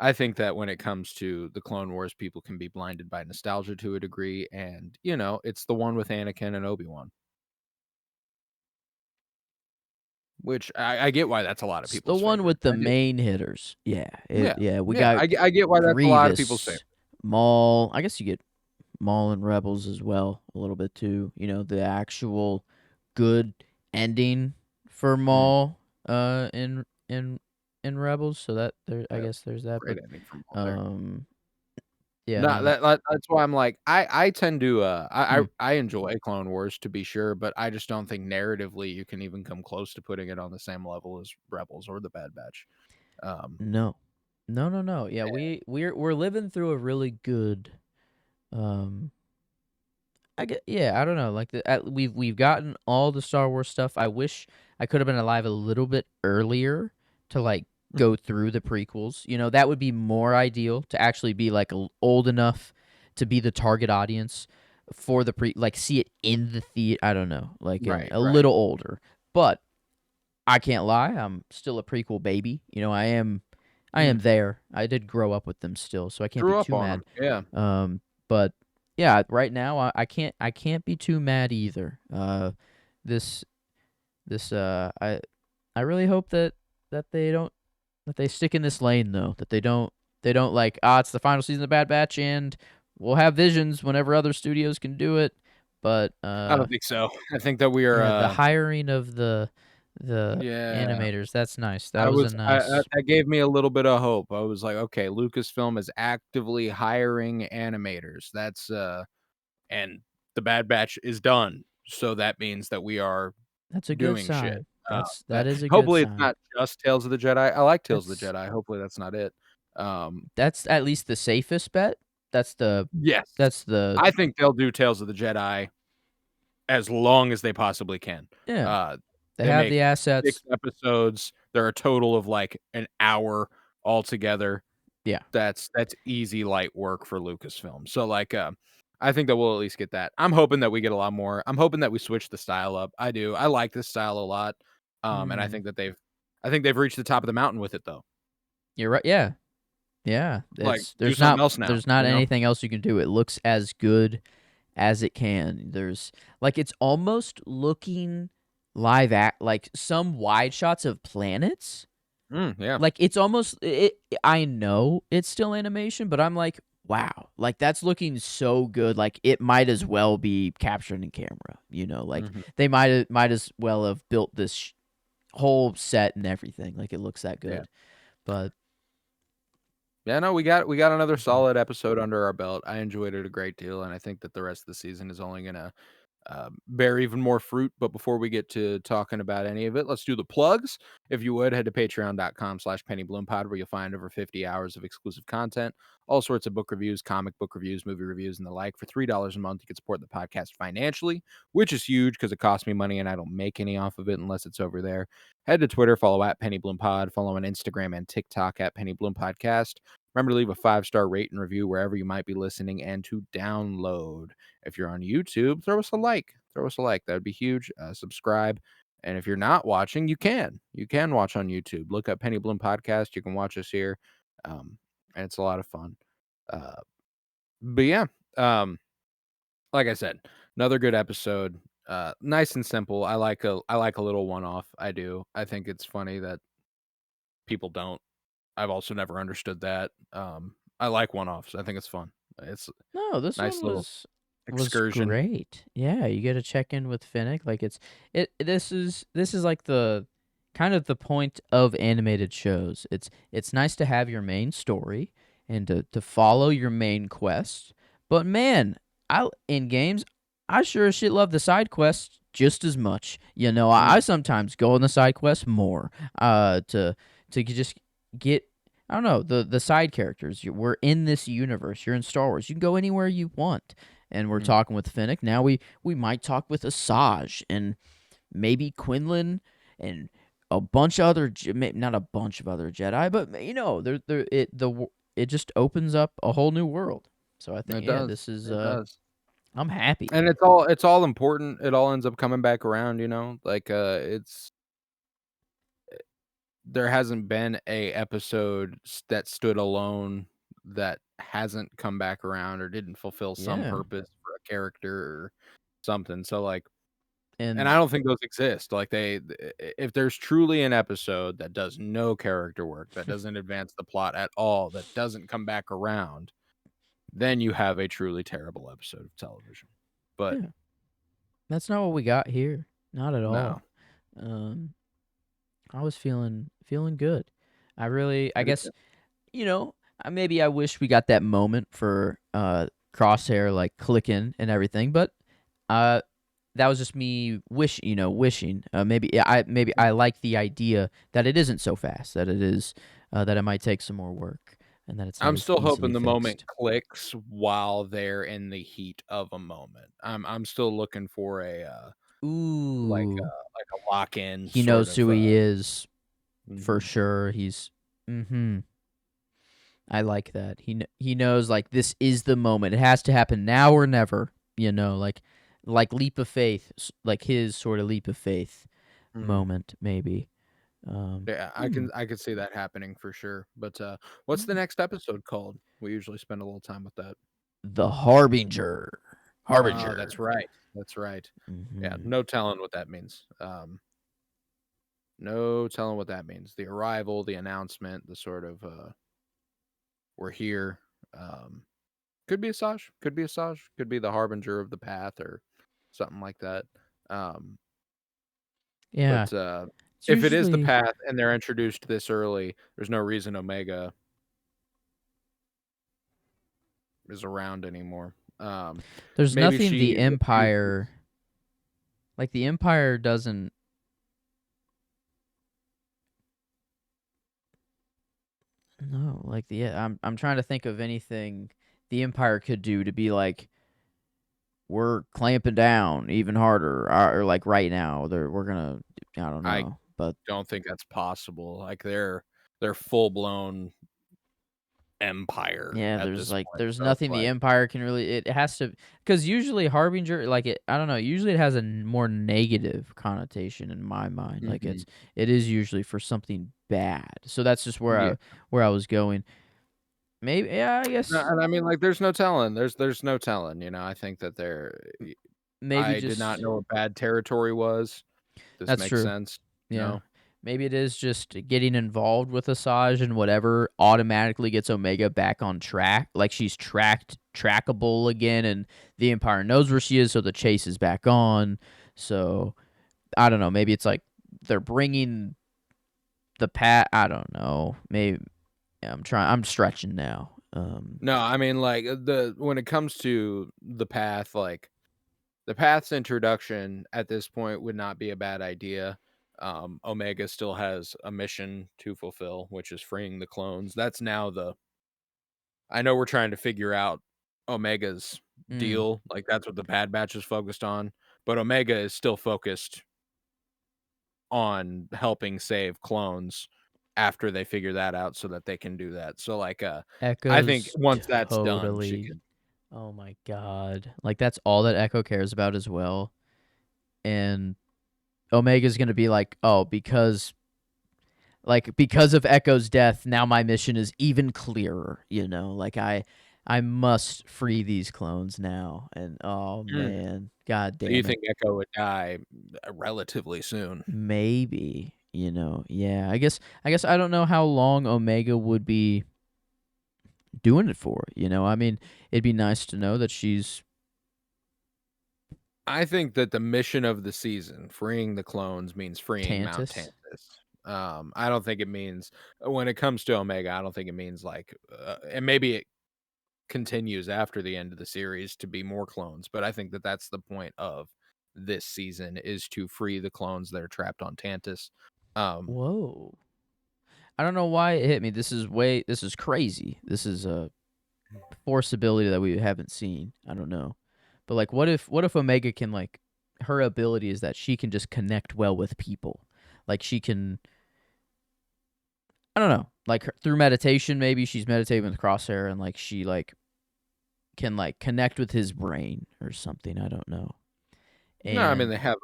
I think that when it comes to the Clone Wars, people can be blinded by nostalgia to a degree, and, it's the one with Anakin and Obi-Wan, which I get why that's a lot of It's the people's one favorite. with the I do. main hitters. Yeah. Yeah, we Yeah, got I get why that's a lot of people's favorite. Grievous, Maul. I guess you get Maul and Rebels as well a little bit too. The actual good ending for Mm. Maul in in Rebels, so that there I Yeah, guess there's that, great but, ending from Walter. um, yeah, No, no, the that's why I'm like, I tend to, mm, I enjoy Clone Wars to be sure, but I just don't think narratively you can even come close to putting it on the same level as Rebels or The Bad Batch. Um, no. No, no, no, yeah, we're living through a really good, um I get yeah, I don't know, like, we've gotten all the Star Wars stuff. I wish I could have been alive a little bit earlier to, like, go through the prequels, that would be more ideal to actually be, like, old enough to be the target audience for the like, see it in the I don't know, like, right, a right. little older, but I can't lie, I'm still a prequel baby, I am Mm, there. I did grow up with them still, so I can't be grew up too on them. mad. Yeah. But yeah, right now I can't be too mad either. This this I really hope that they don't that they stick in this lane though. That they don't like it's the final season of Bad Batch and we'll have visions whenever other studios can do it. But I don't think so. I think that we are, yeah, the hiring of the yeah. animators, that's nice. That was a nice. That gave me a little bit of hope. I was like, "Okay, Lucasfilm is actively hiring animators." And The Bad Batch is done, so that means that we are That's a good doing shit. sign. That That is a good hopefully it's sign. not just Tales of the Jedi. I like Tales of the That's Jedi. Hopefully that's not it. Um, that's at least the safest bet. That's the yes, that's the I think they'll do Tales of the Jedi as long as they possibly can. yeah. Uh, They they have the make 6 assets. episodes. They're a total of, like, an hour altogether. Yeah. That's easy light work for Lucasfilm. So, like, I think that we'll at least get that. I'm hoping that we get a lot more. I'm hoping that we switch the style up. I do. I like this style a lot. And Mhm. I think they've reached the top of the mountain with it though. You're right. Yeah. Yeah. Like, It's do there's something not else now, there's not you know? anything else you can do. It looks as good as it can. There's like it's almost looking live act like some wide shots of planets. Yeah. Like it's almost I know it's still animation, but I'm like, wow, like that's looking so good. Like it might as well be captured in camera. Like Mhm. they might as well have built this whole set and everything. Like it looks that Yeah. good. But Yeah, no, we got another mhm. solid episode under our belt. I enjoyed it a great deal, and I think that the rest of the season is only gonna bear even more fruit. But before we get to talking about any of it, let's do the plugs. If you would, head to patreon.com/pennybloom pod, where you'll find over 50 hours of exclusive content, all sorts of book reviews, comic book reviews, movie reviews, and the like. For $3 a month, you can support the podcast financially, which is huge because it costs me money and I don't make any off of it unless it's over there. Head to Twitter, follow at PennyBloomPod, follow on Instagram and TikTok at PennyBloomPodcast. Remember to leave a 5-star rate and review wherever you might be listening and to download. If you're on YouTube, throw us a like. Throw us a like. That would be huge. Subscribe. And if you're not watching, you can. You can watch on YouTube. Look up Penny Bloom Podcast. You can watch us here. Um, and it's a lot of fun. Uh, but yeah, um, like I said, another good episode. Nice and simple. I like a little one off. I do. I think it's funny that people don't. I've also never understood that. I like one offs. I think it's fun. It's a No, this nice one little was excursion. great. Yeah, you get to check in with Finnick. Like this is like the kind of the point of animated shows. It's nice to have your main story and to follow your main quest. But man, I in games, I sure as shit love the side quests just as much. I Mm, sometimes go on the side quests more to just get I don't know the side characters. We're in this universe. You're in Star Wars. You can go anywhere you want. And we're mm. talking with Finnick. Now we might talk with Asajj and maybe Quinlan and a bunch of other not a bunch of other Jedi, but it just opens up a whole new world. So I think It yeah, does. this is It does. I'm happy. And it's all important. It all ends up coming back around, Like, it's there hasn't been a episode that stood alone that hasn't come back around or didn't fulfill some Yeah, purpose for a character or something. So, like, and and I don't think those exist. Like, if there's truly an episode that does no character work, that doesn't advance the plot at all, that doesn't come back around, then you have a truly terrible episode of television. But yeah, that's not what we got here. Not at no. all. Um, I was feeling good. I I do guess, too. you know, maybe I wish we got that moment for Crosshair like clicking and everything, but uh that was just me wishing. Maybe yeah, I like the idea that it isn't so fast, that it is that it might take some more work and that it's not I'm as still hoping easily the moment fixed. clicks while they're in the heat of a moment. I'm still looking for a, Ooh, like a lock-in he sort knows of, who he is for mhm. sure. He's mhm. I like that. He knows like this is the moment. It has to happen now or never, like leap of faith, like his sort of leap of faith Mhm. moment maybe. Um Yeah, hmm. I could see that happening for sure, but, what's the next episode called? We usually spend a little time with that. The Harbinger. Ah, Harbinger. that's right, that's right. Yeah, Mhm. no telling what that means. No telling what that means. The arrival, the announcement, the sort of, "We're here." Um, could be Asajj, could be Asajj, could be the harbinger of the path or something like that. Um, Yeah. but, It's if it is the usually path and they're introduced this early, there's no reason Omega is around anymore. there's Maybe nothing the she refuses. Empire like the Empire doesn't no, like I'm trying to think of anything the Empire could do to be like we're clamping down even harder or like right now we're gonna I don't I know, but don't think that's possible. Like, they're full-blown empire yeah, at this point, there's so it's nothing the like Empire can really it has to because usually Harbinger like it I don't know usually it has a more negative connotation in my mind like mhm. it is usually for something bad so that's just Yeah. where I was going maybe yeah I No, guess and I mean, like, there's no telling. There's no telling, you know? I think that maybe I did not just know what bad territory was. This that's makes true. sense, you Yeah. know? Maybe it is just getting involved with Asajj and whatever automatically gets Omega back on track. Like she's trackable again, and the Empire knows where she is, so the chase is back on. So I don't know. Maybe it's like they're bringing the pat. I don't know. Maybe yeah, I'm trying. I'm stretching now. No, I mean, like, the when it comes to the path, like, the path's introduction at this point would not be a bad idea. Omega still has a mission to fulfill, which is freeing the clones. That's now the I know we're trying to figure out Omega's mm, deal, like, that's what the Bad Batch is focused on, but Omega is still focused on helping save clones after they figure that out so that they can do that. So, like, I think Echoes once that's done, she totally. can. Oh my god! Like that's all that Echo cares about as well, and Omega's gonna be like, oh, because of Echo's death, now my mission is even clearer, Like I must free these clones now. And oh Mm. man, god So you damn it. think Echo would die, relatively soon? Maybe, Yeah. I guess I don't know how long Omega would be doing it for, I mean, it'd be nice to know that she's I think that the mission of the season, freeing the clones, means freeing Mount Tantus. Tantus. I don't think it means when it comes to Omega, I don't think it means like, and maybe it continues after the end of the series to be more clones, but I think that that's the point of this season is to free the clones that are trapped on Tantus. Um, Whoa. I don't know why it hit me. This is crazy. This is a force ability that we haven't seen. I don't know. But like what if Omega can like her ability is that she can just connect well with people. Like she can I don't know. Like through meditation maybe she's meditating with Crosshair and like she like can like connect with his brain or something. I don't know. no, I mean And they have.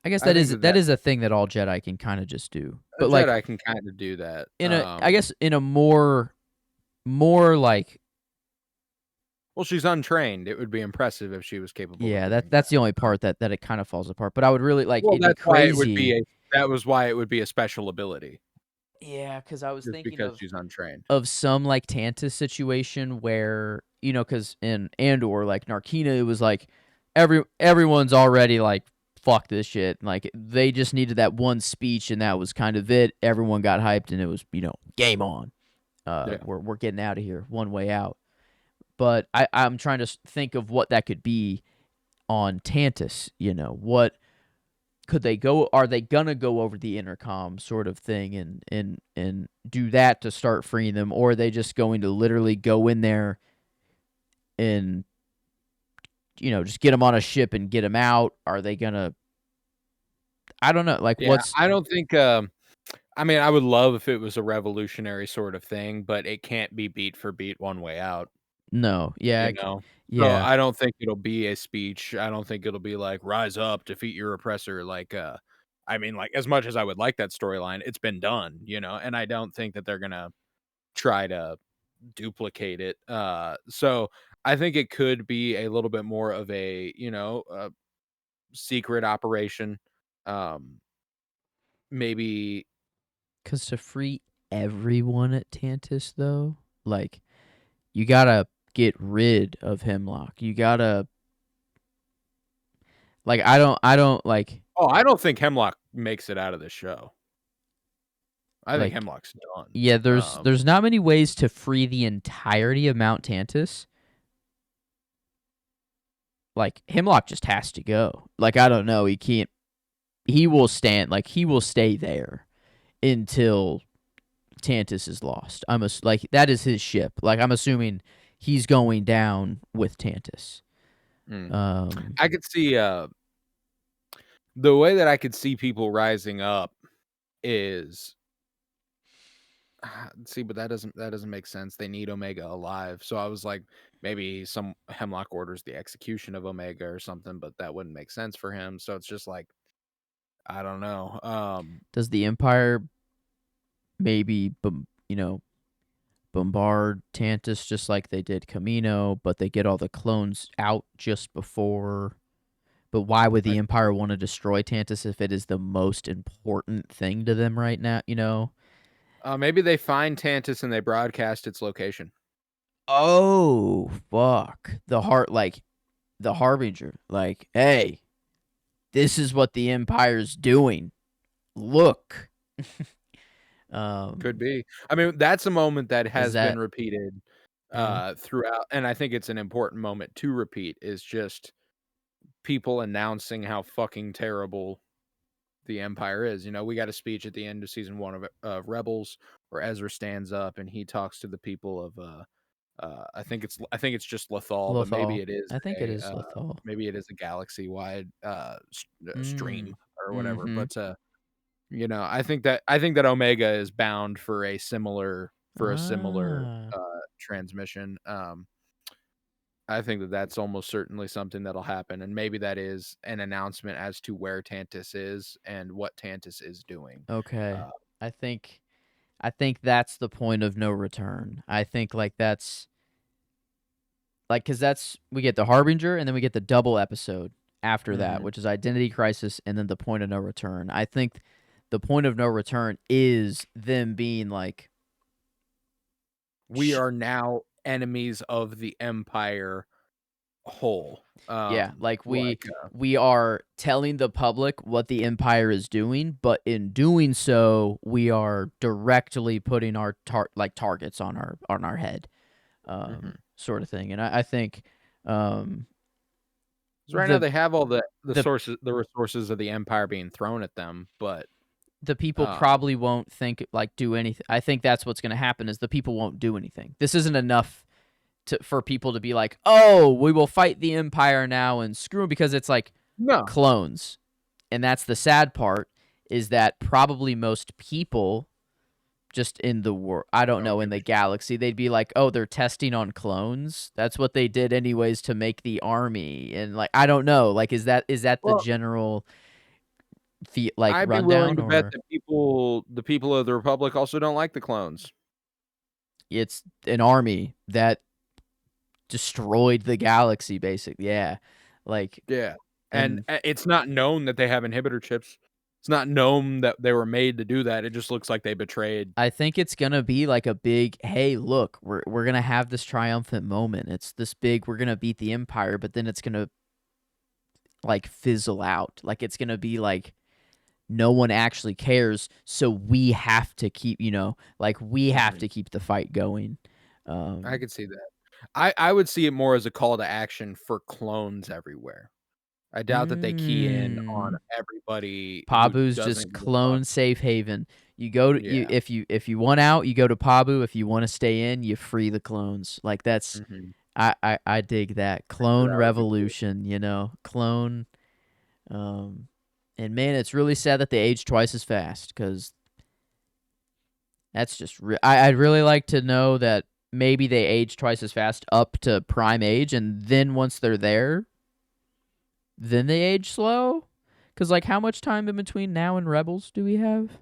I guess I that think is that that is a thing that all Jedi can kind of just do. a But like Jedi can kind of do that. in a I guess in a more like Well, she's untrained. It would be impressive if she was capable of yeah, doing that's the only that. part that it kind of falls apart. But I would really like Well, it'd be crazy. that was why it would be a special ability, Yeah, because I was just thinking because she's untrained. of some like Tantus situation where because in Andor like Narkina it was like everyone's already like fuck this shit. Like they just needed that one speech, and that was kind of it. Everyone got hyped, and it was game on. Yeah. We're getting out of here, one way out. But I'm trying to think of what that could be on Tantus. What could they go? Are they gonna go over the intercom sort of thing and do that to start freeing them, or are they just going to literally go in there and just get them on a ship and get them out? Are they gonna? I don't know. Like, Yeah, what's I don't think, I mean, I would love if it was a revolutionary sort of thing, but it can't be beat for beat one way out, no? Yeah, you know? So, yeah. I don't think it'll be a speech. I don't think it'll be like, "Rise up, defeat your oppressor," like, I mean, like, as much as I would like that storyline, it's been done, and I don't think that they're gonna try to duplicate it, so I think it could be a little bit more of a secret operation, um, maybe. Because to free everyone at Tantus, though, like you gotta get rid of Hemlock. You gotta like I don't Oh, I don't think Hemlock makes it out of the show. I think like Hemlock's done. yeah. There's not many ways to free the entirety of Mount Tantus. Like Hemlock just has to go. Like I don't know. He can't. He will stand. Like he will stay there until Tantus is lost. Like that is his ship. Like I'm assuming he's going down with Tantus. Mm. Um, I could see, the way that I could see people rising up is see, but that doesn't make sense. They need Omega alive. So I was like, maybe some Hemlock orders the execution of Omega or something, but that wouldn't make sense for him. So it's just like, I don't know. does the Empire maybe bombard Tantus just like they did Camino, but they get all the clones out just before? But why would the I, Empire want to destroy Tantus if it is the most important thing to them right now? maybe they find Tantus and they broadcast its location. Oh fuck! The Harbinger, like, hey, this is what the Empire's doing. Look. Could um, be. I mean, that's a moment that is has been that repeated yeah? throughout, and I think it's an important moment to repeat. Is just people announcing how fucking terrible the Empire is. We got a speech at the end of season one of Rebels where Ezra stands up and he talks to the people of I think it's just Lothal, but Lothal. I think it a is Lothal. maybe it is a galaxy wide stream Mm. or whatever. Mm-hmm. But I think that Omega is bound for a similar Ah. transmission. I think that that's almost certainly something that'll happen, and maybe that is an announcement as to where Tantus is and what Tantus is doing. Okay. Uh, I think I think that's the point of no return. I think like that's like because that's we get the Harbinger and then we get the double episode after that, mhm. which is Identity Crisis and then the point of no return. I think the point of no return is them being like, We are now enemies of the Empire whole. yeah, like we Like, we are telling the public what the Empire is doing, but in doing so, we are directly putting our targets on our head, mhm. sort of thing. And I think um, 'Cause right now the they have all the the sources, the resources of the Empire being thrown at them, but the people um, probably won't do anything. I think that's what's going to happen is the people won't do anything. This isn't enough for people to be like, oh, we will fight the Empire now and screw 'em, because it's like no. clones. And that's the sad part, is that probably most people just in the world, I don't Don't know, in give the a shit. galaxy, they'd be like, oh, they're testing on clones. That's what they did anyways to make the army. And like, I don't know, like, is that the Well, general like I'd be willing rundown, to bet or that the people of the Republic also don't like the clones. it's an army that destroyed the galaxy basically? Yeah. Like, Yeah, and, and it's not known that they have inhibitor chips. It's not known that they were made to do that. It just looks like they betrayed. I think it's gonna be like a big, hey, look, we're gonna have this triumphant moment. It's this big, we're gonna beat the Empire, but then it's gonna like fizzle out. Like it's gonna be like no one actually cares, so we have to keep, like we have Mhm. to keep the fight going. I Um, could see that. I would see it more as a call to action for clones everywhere. I doubt that they key in on mm, everybody who Pabu's just doesn't get on. clone safe haven. You go to you Yeah. if you want out, you go to Pabu. If you want to stay in, you free the clones. Like that's Mhm. I dig that I think clone that would be cool. revolution. Clone. Um, and man, it's really sad that they age twice as fast because that's just I'd really like to know that maybe they age twice as fast up to prime age, and then once they're there, then they age slow. Because like, how much time in between now and Rebels do we have?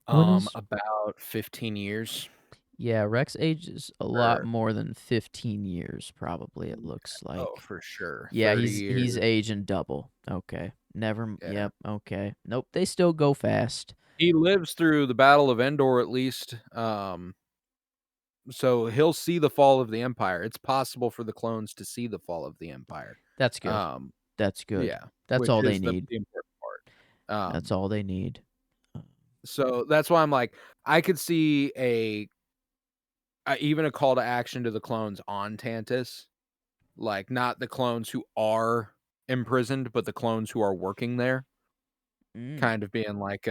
When is About 15 years. Yeah, Rex ages a lot Or more than 15 years, probably, it looks oh, like. for sure. Yeah, 30 he's years. aging double. Okay. Yeah. Yep, okay. Nope, they still go fast. He lives through the Battle of Endor at least, so he'll see the fall of the Empire. It's possible for the clones to see the fall of the Empire. That's good. Um, That's good. yeah, That's which all they is need. the important part. That's all they need. Uh, So that's why I'm like, I could see even a call to action to the clones on Tantus, like, not the clones who are imprisoned, but the clones who are working there, Mm. kind of being like,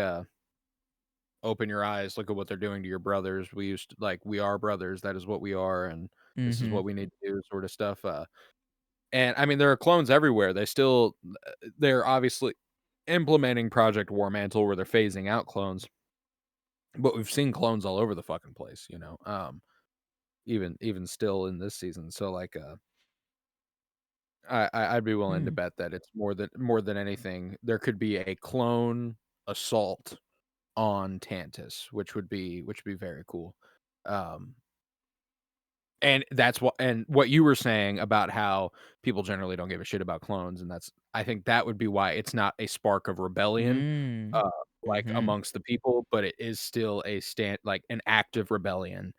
"Open your eyes, look at what they're doing to your brothers. We used to like, we are brothers, that is what we are, and this is Mhm. what we need to do," sort of stuff, and, I mean, there are clones everywhere. They're obviously implementing Project War Mantle where they're phasing out clones, but we've seen clones all over the fucking place, even still in this season, so, like, I'd be willing to Mm. bet that it's more than anything, there could be a clone assault on Tantus, which would be very cool. Um, and what you were saying about how people generally don't give a shit about clones, and I think that would be why it's not a spark of rebellion, Mm. uh, like, Mhm. amongst the people, but it is still like, an active rebellion,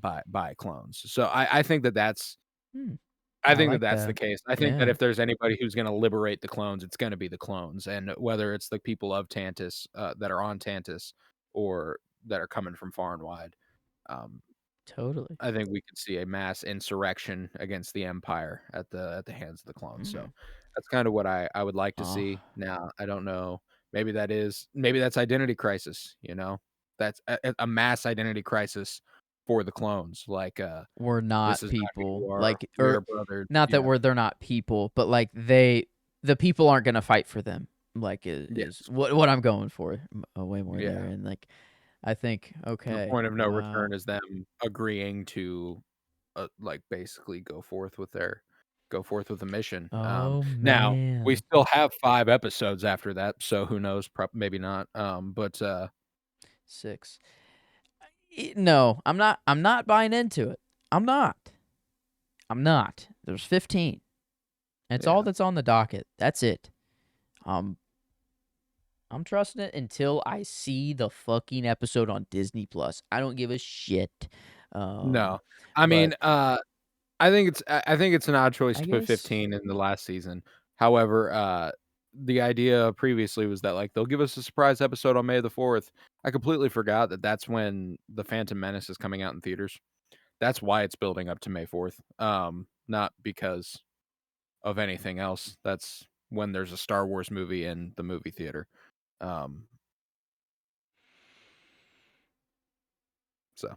by clones. So Mm. I I think that like that's the that. case. I think that Yeah. if there's anybody who's gonna liberate the clones, it's gonna be the clones, and whether it's the people of Tantus, that are on Tantus or that are coming from far and wide, um, Totally. I think we could see a mass insurrection against the Empire at the hands of the clones, so Mm. that's kinda what I would like to Oh, see. Now, I don't know, maybe that's identity crisis, you know? That's a mass identity crisis for the clones, like, we're "This not is not who people. you are. Like, We or are brothers." not that Yeah. they're not people, but like the people aren't gonna fight for them. Like is Yes. what I'm going for. Way more there, Yeah. and like I think The okay, point of no return wow. is them agreeing to, like, basically go forth with a mission. Oh Now, we man. still have 5 episodes after that, so who knows? Maybe not. But, 6. No, I'm not buying into it. I'm not. I'm not. There's 15. It's all yeah. that's on the docket. That's it. Um, I'm trusting it until I see the fucking episode on Disney Plus. I don't give a shit. Um, No. I but mean, I think it's an odd choice I to put guess 15 in the last season. However, the idea previously was that, like, they'll give us a surprise episode on May the 4th. I completely forgot that that's when The Phantom Menace is coming out in theaters. That's why it's building up to May 4th, not because of anything else. That's when there's a Star Wars movie in the movie theater. Um, so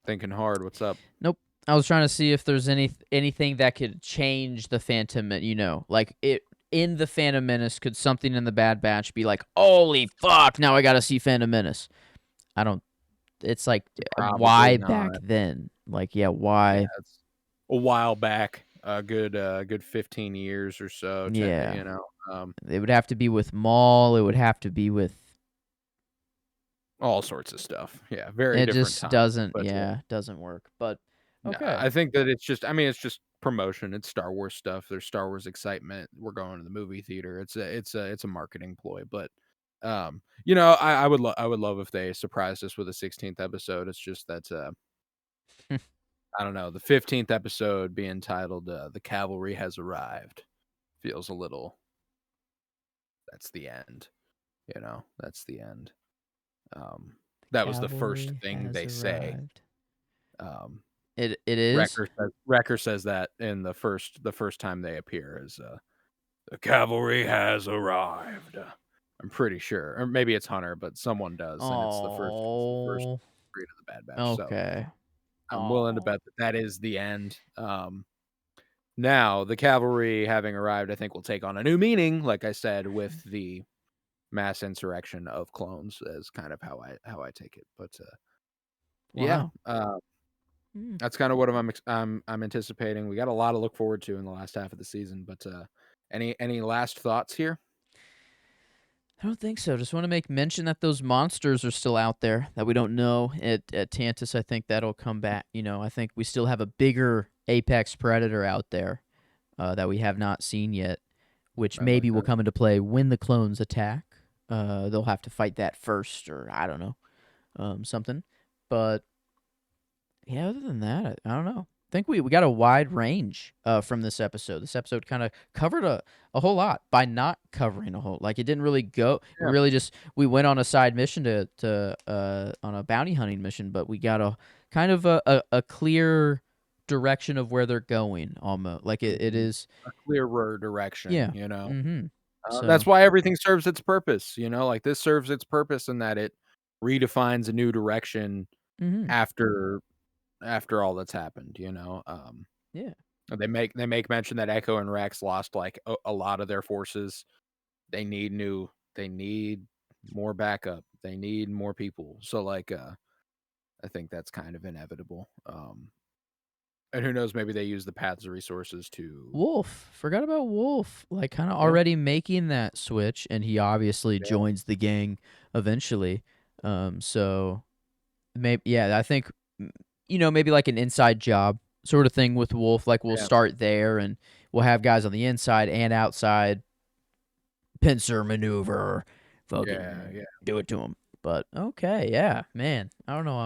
thinking hard, what's up? nope. I was trying to see if there's anything that could change the Phantom. Like it in the Phantom Menace. Could something in the Bad Batch be like, holy fuck? Now I got to see Phantom Menace. I don't. It's like, Probably why back not. then? Like, yeah, Yeah, why? it's a while back, a good 15 years or so, Yeah, um, it would have to be with Maul. It would have to be with. all sorts of stuff. Yeah, very It different just time, doesn't. but yeah. Yeah, doesn't work. But No, okay. I think that it's just promotion. It's Star Wars stuff. There's Star Wars excitement. We're going to the movie theater. It's a marketing ploy, but I would love if they surprised us with a 16th episode. It's just that I don't know, the 15th episode being titled, "The Cavalry Has Arrived" feels a little that's the end, that's the end. Um, The that was the first cavalry thing has they say. arrived. Um, It is? Wrecker says that in the first time they appear is, "The cavalry has arrived." I'm pretty sure, or maybe it's Hunter, but someone does, and it's the first Oh, read of the Bad Batch, so okay. I'm willing to Oh, bet that that is the end. Now, the cavalry having arrived, I think, will take on a new meaning, like I said, with the mass insurrection of clones, is kind of how I take it. But yeah, wow. Mm. that's kind of what I'm anticipating. We got a lot to look forward to in the last half of the season. But any last thoughts here? I don't think so. Just want to make mention that those monsters are still out there that we don't know. At Tantus, I think that'll come back. I think we still have a bigger apex predator out there that we have not seen yet, which I like maybe will that. come into play when the clones attack. They'll have to fight that first, or I don't know, something. But yeah, other than that, I don't know. I think we got a wide range from this episode. This episode kind of covered a whole lot by not covering a whole. Like it didn't really go. Yeah, We went on a side mission to on a bounty hunting mission, but we got a kind of a clear direction of where they're going. Almost like it mhm. is. A clearer direction. Yeah. Mm-hmm. That's So. why everything serves its purpose. Like this serves its purpose in that it redefines a new direction Mm-hmm. after all that's happened. Yeah. They make mention that Echo and Rex lost like a lot of their forces. They need more backup. They need more people. So like I think that's kind of inevitable. And who knows, maybe they use the paths of resources to Wolf. Forgot about Wolf. Like kind of yeah, already making that switch, and he obviously yeah, joins the gang eventually. So maybe yeah, I think mm, maybe like an inside job sort of thing with Wolf. Like we'll yeah, start there, and we'll have guys on the inside and outside pincer maneuver, yeah, fucking yeah. do it to him. But okay, yeah, man. I don't know.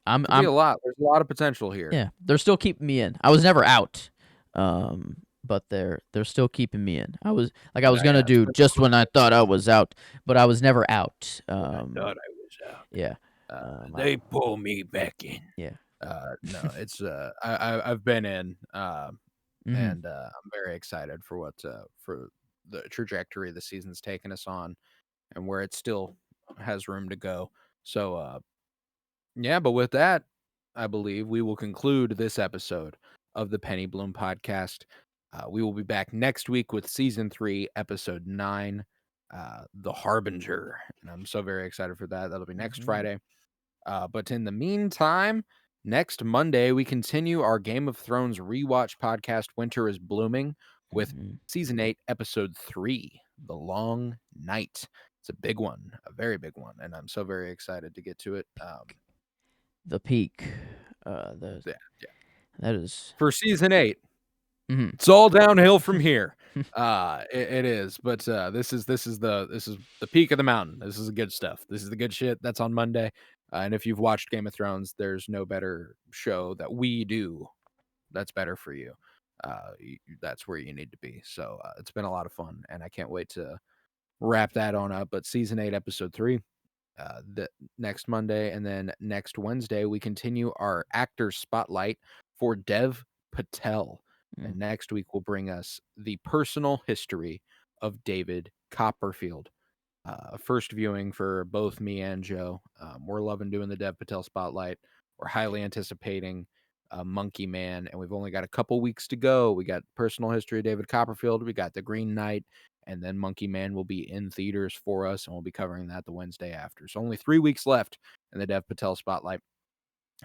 I'm Could be I'm a lot. There's a lot of potential here. Yeah, they're still keeping me in. I was never out, but they're still keeping me in. I was Yeah, gonna yeah. do just when I thought I was out, but I was never out. When I thought I was out, Yeah, I they pull me back in. yeah, No, it's I've been in, mhm, and I'm very excited for for the trajectory the season's taken us on, and where it still has room to go. So yeah, but with that, I believe we will conclude this episode of the Penny Bloom podcast. We will be back next week with season 3, episode 9, The Harbinger. And I'm so very excited for that. That'll be next mhm, Friday. But in the meantime, next Monday, we continue our Game of Thrones rewatch podcast, Winter is Blooming, with mhm. season 8, episode 3, The Long Night. It's a big one, a very big one. And I'm so very excited to get to it. The peak, the Yeah, yeah. that is, For season 8, mhm. it's all downhill from here. It is, but this is the peak of the mountain. This is the good stuff. This is the good shit. That's on Monday. And if you've watched Game of Thrones, there's no better show that we do that's better for you. That's where you need to be. So it's been a lot of fun, and I can't wait to wrap that on up. But season 8, episode 3, the next Monday, and then next Wednesday we continue our actor spotlight for Dev Patel. Mm, And next week will bring us the personal history of David Copperfield. First viewing for both me and Joe. We're loving doing the Dev Patel spotlight. We're highly anticipating Monkey Man, and we've only got a couple weeks to go. We got personal history of David Copperfield. We got the Green Knight, and then Monkey Man will be in theaters for us, and we'll be covering that the Wednesday after. So only 3 weeks left in the Dev Patel spotlight,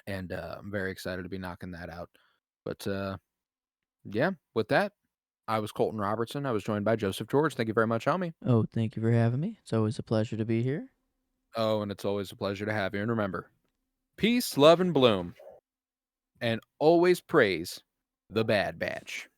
and I'm very excited to be knocking that out. But yeah, with that, I was Colton Robertson. I was joined by Joseph George. Thank you very much, homie. oh, thank you for having me. It's always a pleasure to be here. Oh, and it's always a pleasure to have you. And remember, peace, love, and bloom, and always praise the Bad Batch.